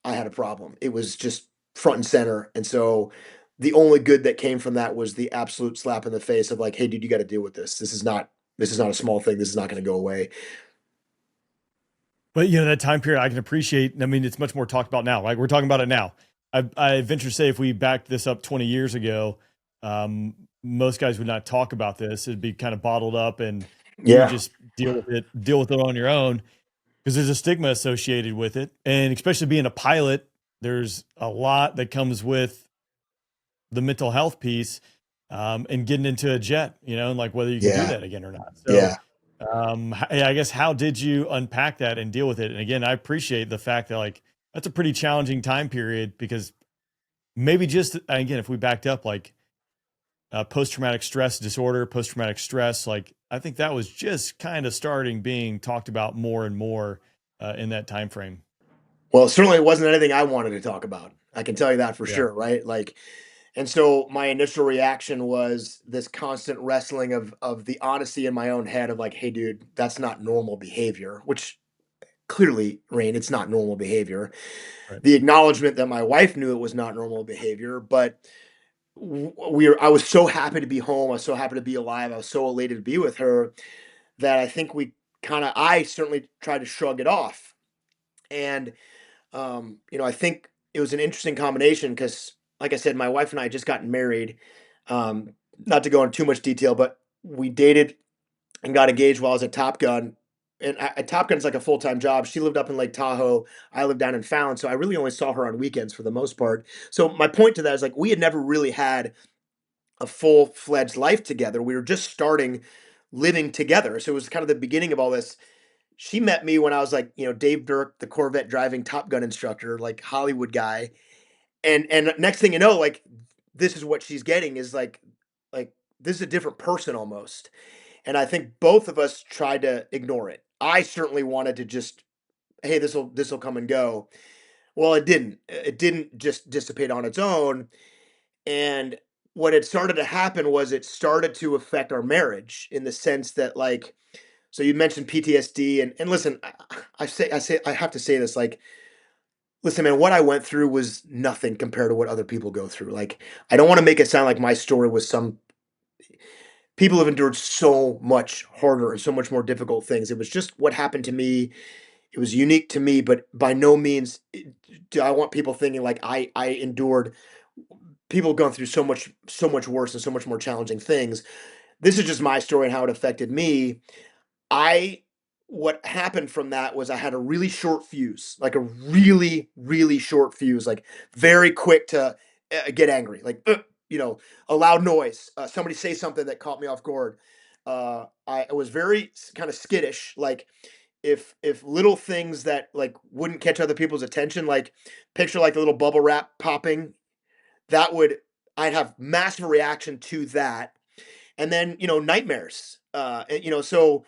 I had a problem. It was just front and center. And so the only good that came from that was the absolute slap in the face of like, hey, dude, you got to deal with this. This is not a small thing. This is not going to go away. But that time period I can appreciate. I mean, it's much more talked about now. Like we're talking about it now. I venture to say if we backed this up 20 years ago, most guys would not talk about this. It'd be kind of bottled up, and you would just deal with it on your own, because there's a stigma associated with it. And especially being a pilot, there's a lot that comes with the mental health piece, and getting into a jet, and like whether you can do that again or not. So, Yeah. I guess, how did you unpack that and deal with it? And again, I appreciate the fact that like that's a pretty challenging time period, because maybe just again, if we backed up, like post-traumatic stress disorder, post-traumatic stress, like I think that was just kind of being talked about more and more in that time frame. Well, certainly it wasn't anything I wanted to talk about. I can tell you that for sure, right? Like, and so my initial reaction was this constant wrestling of the honesty in my own head of like, hey, dude, that's not normal behavior, which clearly, Rain, it's not normal behavior. Right. The acknowledgement that my wife knew it was not normal behavior, but I was so happy to be home. I was so happy to be alive. I was so elated to be with her that I think I certainly tried to shrug it off. And, I think it was an interesting combination because, like I said, my wife and I had just gotten married. Not to go into too much detail, but we dated and got engaged while I was at Top Gun. And at Top Gun, it's like a full time job. She lived up in Lake Tahoe. I lived down in Fallon. So I really only saw her on weekends for the most part. So my point to that is like, we had never really had a full fledged life together. We were just starting living together. So it was kind of the beginning of all this. She met me when I was like, Dave Dirk, the Corvette driving Top Gun instructor, like Hollywood guy. And next thing you know, like this is what she's getting is like this is a different person almost. And I think both of us tried to ignore it. I certainly wanted to just, hey, this will come and go. Well, it didn't. It didn't just dissipate on its own. And what had started to happen was it started to affect our marriage in the sense that like, so you mentioned PTSD and listen, I have to say this, like, listen, man, what I went through was nothing compared to what other people go through. Like, I don't want to make it sound like my story was people have endured so much harder and so much more difficult things. It was just what happened to me It was unique to me, but by no means do I want people thinking like I endured people going through so much worse and so much more challenging things. This is just my story and how it affected me. I What happened from that was I had a really short fuse, like a really, really short fuse, like very quick to get angry, like, a loud noise, somebody say something that caught me off guard. I was very kind of skittish, like if little things that like wouldn't catch other people's attention, like picture like the little bubble wrap popping, that would I'd have massive reaction to that. And then, nightmares. So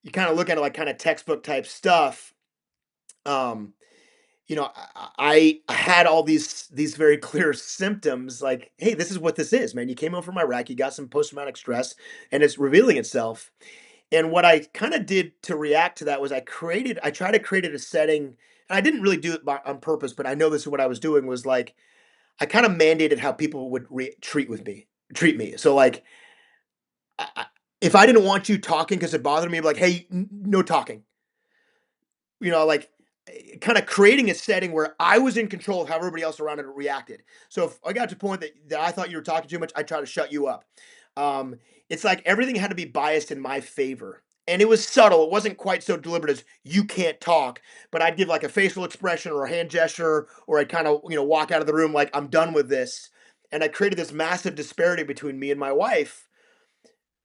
you kind of look at it like kind of textbook type stuff. Um, I had all these very clear symptoms like, hey, this is what this is, man. You came home from Iraq, you got some post traumatic stress, and it's revealing itself. And what I kind of did to react to that was I tried to create a setting, and I didn't really do it on purpose, but I know this is what I was doing was like, I kind of mandated how people would treat me. So like, if I didn't want you talking because it bothered me, I'd be like, hey, no talking. Like kind of creating a setting where I was in control of how everybody else around it reacted. So if I got to the point that I thought you were talking too much, I try to shut you up. It's like everything had to be biased in my favor. And it was subtle. It wasn't quite so deliberate as you can't talk, but I'd give like a facial expression or a hand gesture, or I'd kind of, walk out of the room like I'm done with this. And I created this massive disparity between me and my wife,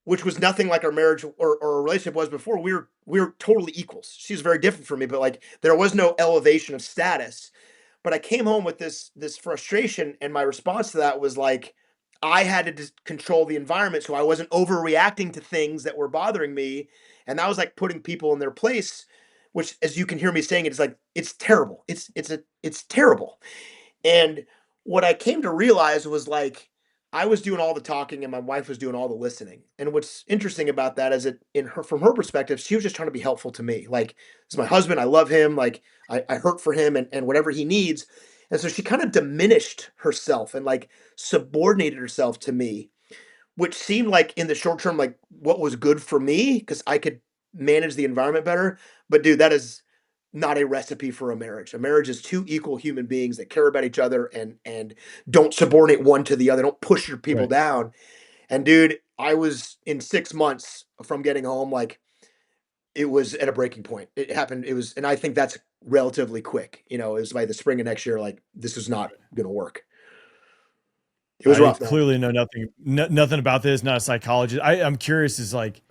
which was nothing like our marriage or our relationship was before. We were totally equals. She was very different from me, but like there was no elevation of status. But I came home with this frustration, and my response to that was like I had to just control the environment so I wasn't overreacting to things that were bothering me, and that was like putting people in their place. Which, as you can hear me saying, it's like it's terrible. It's terrible. And what I came to realize was like I was doing all the talking and my wife was doing all the listening. And what's interesting about that is that from her perspective, she was just trying to be helpful to me. Like, this is my husband, I love him, like I hurt for him and whatever he needs. And so she kind of diminished herself and like subordinated herself to me, which seemed like in the short term, like what was good for me because I could manage the environment better. But dude, that is not a recipe for a marriage. A marriage is two equal human beings that care about each other and don't subordinate one to the other. Don't push your people Right. down. And dude, I was in 6 months from getting home, like it was at a breaking point. It happened. And I think that's relatively quick. It was by the spring of next year, like this is not going to work. It was I rough, man. clearly know nothing about this. Not a psychologist. I'm curious. Is like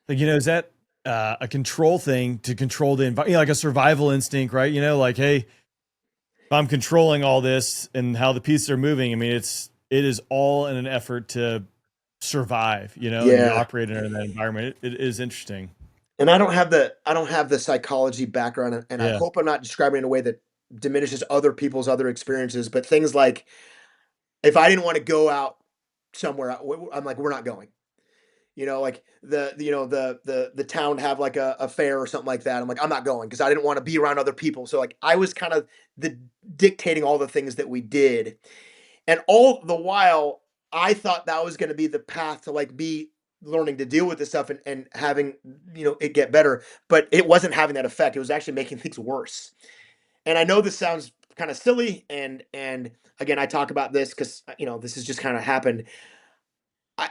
is that a control thing to control the environment, like a survival instinct, right? Like, hey, if I'm controlling all this and how the pieces are moving, I mean, it is all in an effort to survive, and you're Yeah. operating in that environment. It is interesting. And I don't have the psychology background, and I Yeah. hope I'm not describing in a way that diminishes other people's other experiences, but things like if I didn't want to go out somewhere, I'm like, we're not going. Like the town have like a fair or something like that. I'm like, I'm not going because I didn't want to be around other people. So like I was kind of the dictating all the things that we did. And all the while I thought that was going to be the path to like be learning to deal with this stuff and having, it get better. But it wasn't having that effect. It was actually making things worse. And I know this sounds kind of silly. And again, I talk about this because, this has just kind of happened.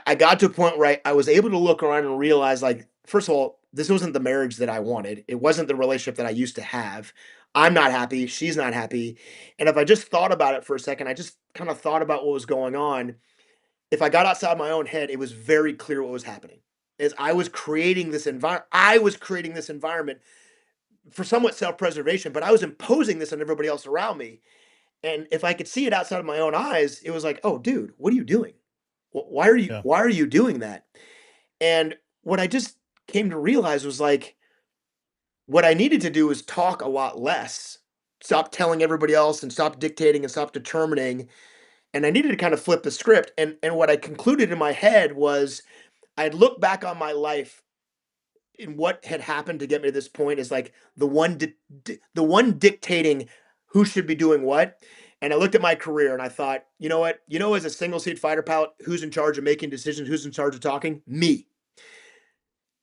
I got to a point where I was able to look around and realize, like, first of all, this wasn't the marriage that I wanted. It wasn't the relationship that I used to have. I'm not happy. She's not happy. And if I just thought about it for a second, I just kind of thought about what was going on. If I got outside my own head, it was very clear what was happening. Is I was creating this environment. I was creating this environment for somewhat self-preservation, but I was imposing this on everybody else around me. And if I could see it outside of my own eyes, it was like, oh, dude, what are you doing? Yeah. Why are you doing that? And what I just came to realize was like, what I needed to do was talk a lot less, stop telling everybody else and stop dictating and stop determining. And I needed to kind of flip the script. And what I concluded in my head was I'd look back on my life and what had happened to get me to this point is like the one dictating who should be doing what. And I looked at my career and I thought, you know what? As a single seat fighter pilot, who's in charge of making decisions? Who's in charge of talking? Me.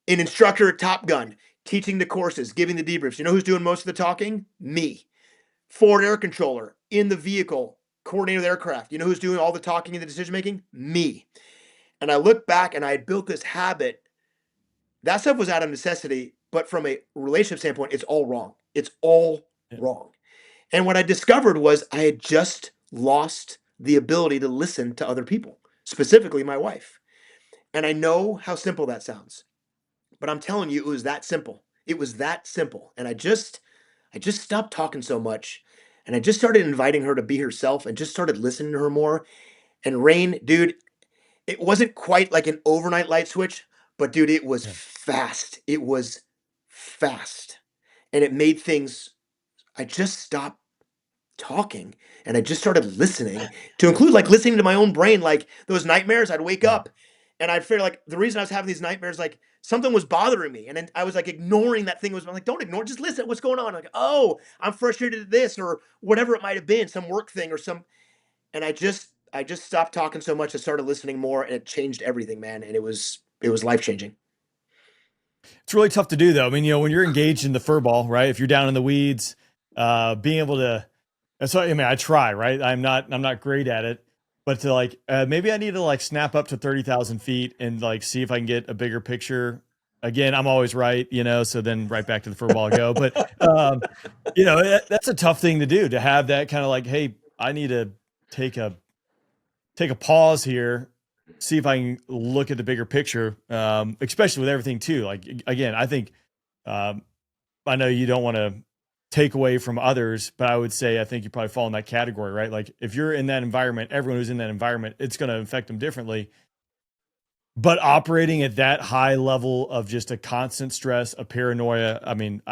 An instructor at Top Gun. teaching the courses, giving the debriefs. You know who's doing most of the talking? Me. Forward air controller, in the vehicle, coordinator of the aircraft. You know who's doing all the talking and the decision making? Me. And I look back and I had built this habit. That stuff was out of necessity, but from a relationship standpoint, it's all wrong. It's all wrong. And what I discovered was I had just lost the ability to listen to other people, specifically my wife. And I know how simple that sounds, but I'm telling you, it was that simple. It was that simple. And I just stopped talking so much, and I just started inviting her to be herself and just started listening to her more. And Rain, dude, it wasn't quite like an overnight light switch, but dude, it was fast. It was fast. And it made things, I just stopped talking and I just started listening, to include like listening to my own brain. Like those nightmares, I'd wake up and I'd feel like the reason I was having these nightmares, like something was bothering me. And then I was like ignoring that thing. I'm like, don't ignore, just listen. What's going on? I'm like, oh, I'm frustrated at this or whatever it might have been, some work thing or some. And I just stopped talking so much. I started listening more, and it changed everything, man. And it was life changing. It's really tough to do, though. I mean, when you're engaged in the furball, right? If you're down in the weeds, being able to, and so, I mean, I try, right? I'm not great at it, but to like, maybe I need to like snap up to 30,000 feet and like, see if I can get a bigger picture. Again, I'm always right, so then right back to the furball I go. But, that's a tough thing to do, to have that kind of like, hey, I need to take a pause here, see if I can look at the bigger picture, especially with everything too. Like, again, I think, I know you don't want to take away from others, but I would say, I think you probably fall in that category, right? Like if you're in that environment, everyone who's in that environment, it's going to affect them differently. But operating at that high level of just a constant stress, a paranoia, I mean,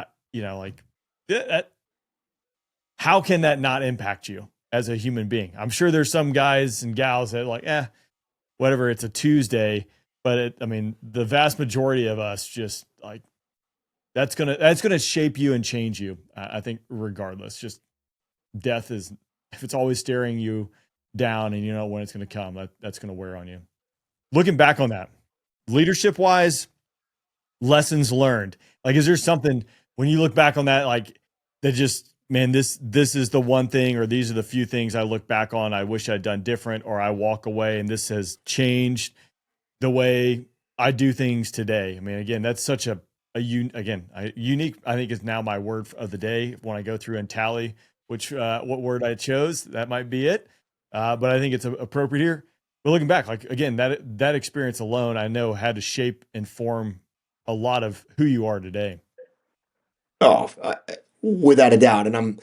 how can that not impact you as a human being? I'm sure there's some guys and gals that are like, whatever, it's a Tuesday, but the vast majority of us just like, that's gonna shape you and change you. I think regardless, just death is, if it's always staring you down and you know when it's going to come, that's going to wear on you. Looking back on that, leadership wise, lessons learned. Like, is there something when you look back on that, like that just, man, this is the one thing, or these are the few things I look back on, I wish I'd done different, or I walk away and this has changed the way I do things today? I mean, again, that's such a unique, I think, is now my word of the day when I go through and tally what word I chose. That might be it. But I think it's appropriate here. But looking back, like, again, that experience alone, I know had to shape and form a lot of who you are today. Oh, without a doubt. And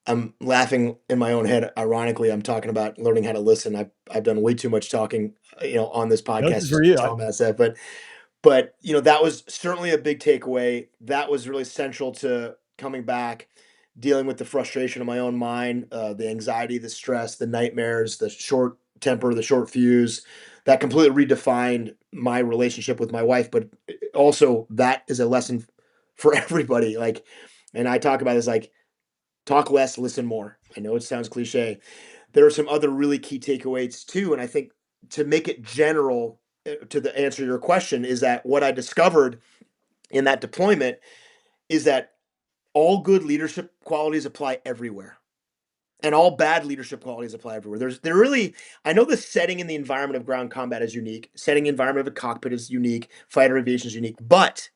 I'm laughing in my own head. Ironically, I'm talking about learning how to listen. I've done way too much talking, on this podcast. This is for you. But that was certainly a big takeaway. That was really central to coming back, dealing with the frustration of my own mind, the anxiety, the stress, the nightmares, the short temper, the short fuse. That completely redefined my relationship with my wife. But also, that is a lesson for everybody. Like, and I talk about this, like, talk less, listen more. I know it sounds cliche. There are some other really key takeaways too. And I think, to make it general, to the answer to your question, is that what I discovered in that deployment is that all good leadership qualities apply everywhere, and all bad leadership qualities apply everywhere. I know the setting and the environment of ground combat is unique. Setting environment of a cockpit is unique. Fighter aviation is unique, but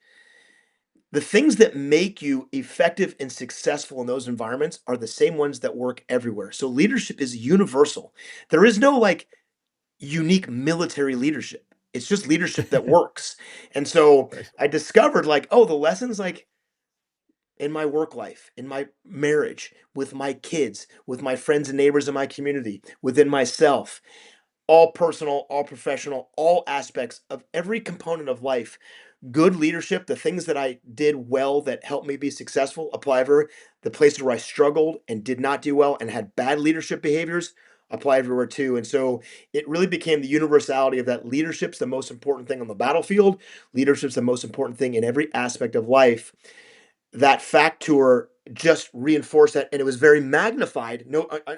the things that make you effective and successful in those environments are the same ones that work everywhere. So leadership is universal. There is no like unique military leadership. It's just leadership that works. And so I discovered, like, the lessons, like, in my work life, in my marriage, with my kids, with my friends and neighbors in my community, within myself, all personal, all professional, all aspects of every component of life. Good leadership, the things that I did well that helped me be successful, apply everywhere. The places where I struggled and did not do well and had bad leadership behaviors, apply everywhere too. And so it really became the universality of that leadership's the most important thing on the battlefield. Leadership's the most important thing in every aspect of life. That fact tour just reinforced that, and it was very magnified,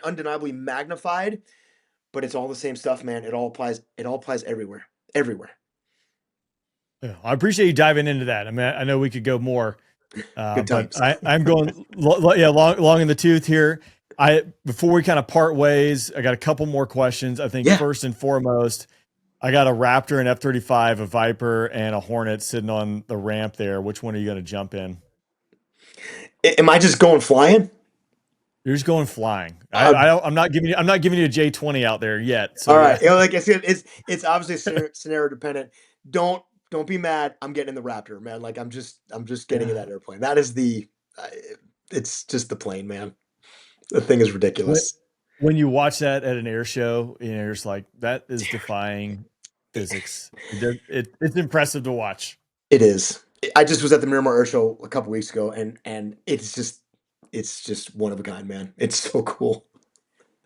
undeniably magnified, but it's all the same stuff, man. It all applies everywhere. Yeah, I appreciate you diving into that. I mean, I know we could go more, Good but times. I'm going long in the tooth here. Before we kind of part ways, I got a couple more questions. I think Yeah. first and foremost, I got a Raptor, an F-35, a Viper, and a Hornet sitting on the ramp there. Which one are you going to jump in? Am I just going flying? You're just going flying. Uh, I'm not giving you a J-20 out there yet. So all right. yeah. Like I said, it's obviously scenario dependent. Don't be mad. I'm getting in the Raptor, man. Like I'm just getting in that airplane. That is it's just the plane, man. The thing is When, ridiculous. when you watch that at an air show, you're just like, that is defying physics. It's impressive to watch. It is. I just was at the Miramar Air Show a couple weeks ago, and it's just one of a kind, man. It's so cool.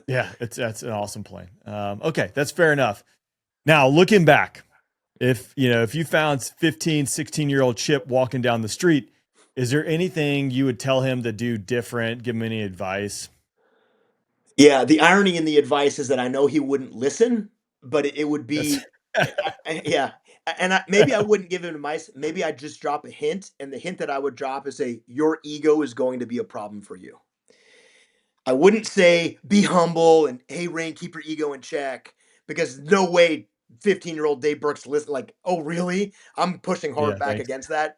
Yeah, that's an awesome plane. Okay, that's fair enough. Now, looking back, if you found 15, 16-year-old Chip walking down the street, is there anything you would tell him to do different? Give him any advice? Yeah, the irony in the advice is that I know he wouldn't listen, but it would That's be, yeah. And maybe I wouldn't give him advice. Maybe I'd just drop a hint, and the hint that I would drop is say, your ego is going to be a problem for you. I wouldn't say be humble and hey Rain, keep your ego in check, because no way 15-year-old Dave Burke's listen like, oh really? I'm pushing hard yeah, back thanks. against that.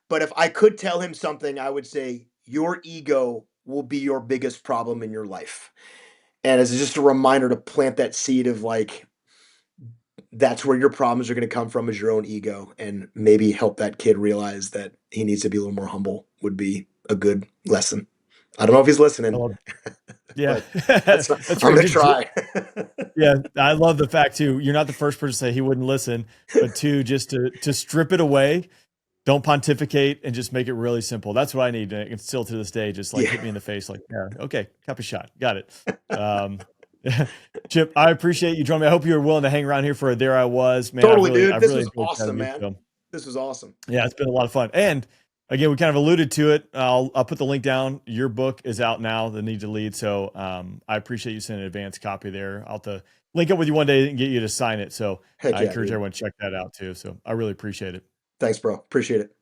But if I could tell him something, I would say your ego will be your biggest problem in your life. And it's just a reminder to plant that seed of like, that's where your problems are going to come from, is your own ego, and maybe help that kid realize that he needs to be a little more humble would be a good lesson. I don't know if he's listening, Yeah, but that's I'm fair. going to try. Yeah, I love the fact too. You're not the first person to say he wouldn't listen, but two, just to strip it away. Don't pontificate and just make it really simple. That's what I need. And still to this day, just like hit me in the face, like, yeah, okay, copy shot, got it. Um, Chip, I appreciate you joining me. I hope you were willing to hang around here for a There I Was, man. Totally, I dude. This really was enjoyed chatting awesome, with you. man. So, This was awesome. yeah, it's been a lot of fun. And again, we kind of alluded to it. I'll put the link down. Your book is out now, The Need to Lead. So I appreciate you sending an advanced copy there. I'll have to link up with you one day and get you to sign it. So Heck I yeah, encourage dude. everyone to check that out too. So I really appreciate it. Thanks, bro. Appreciate it.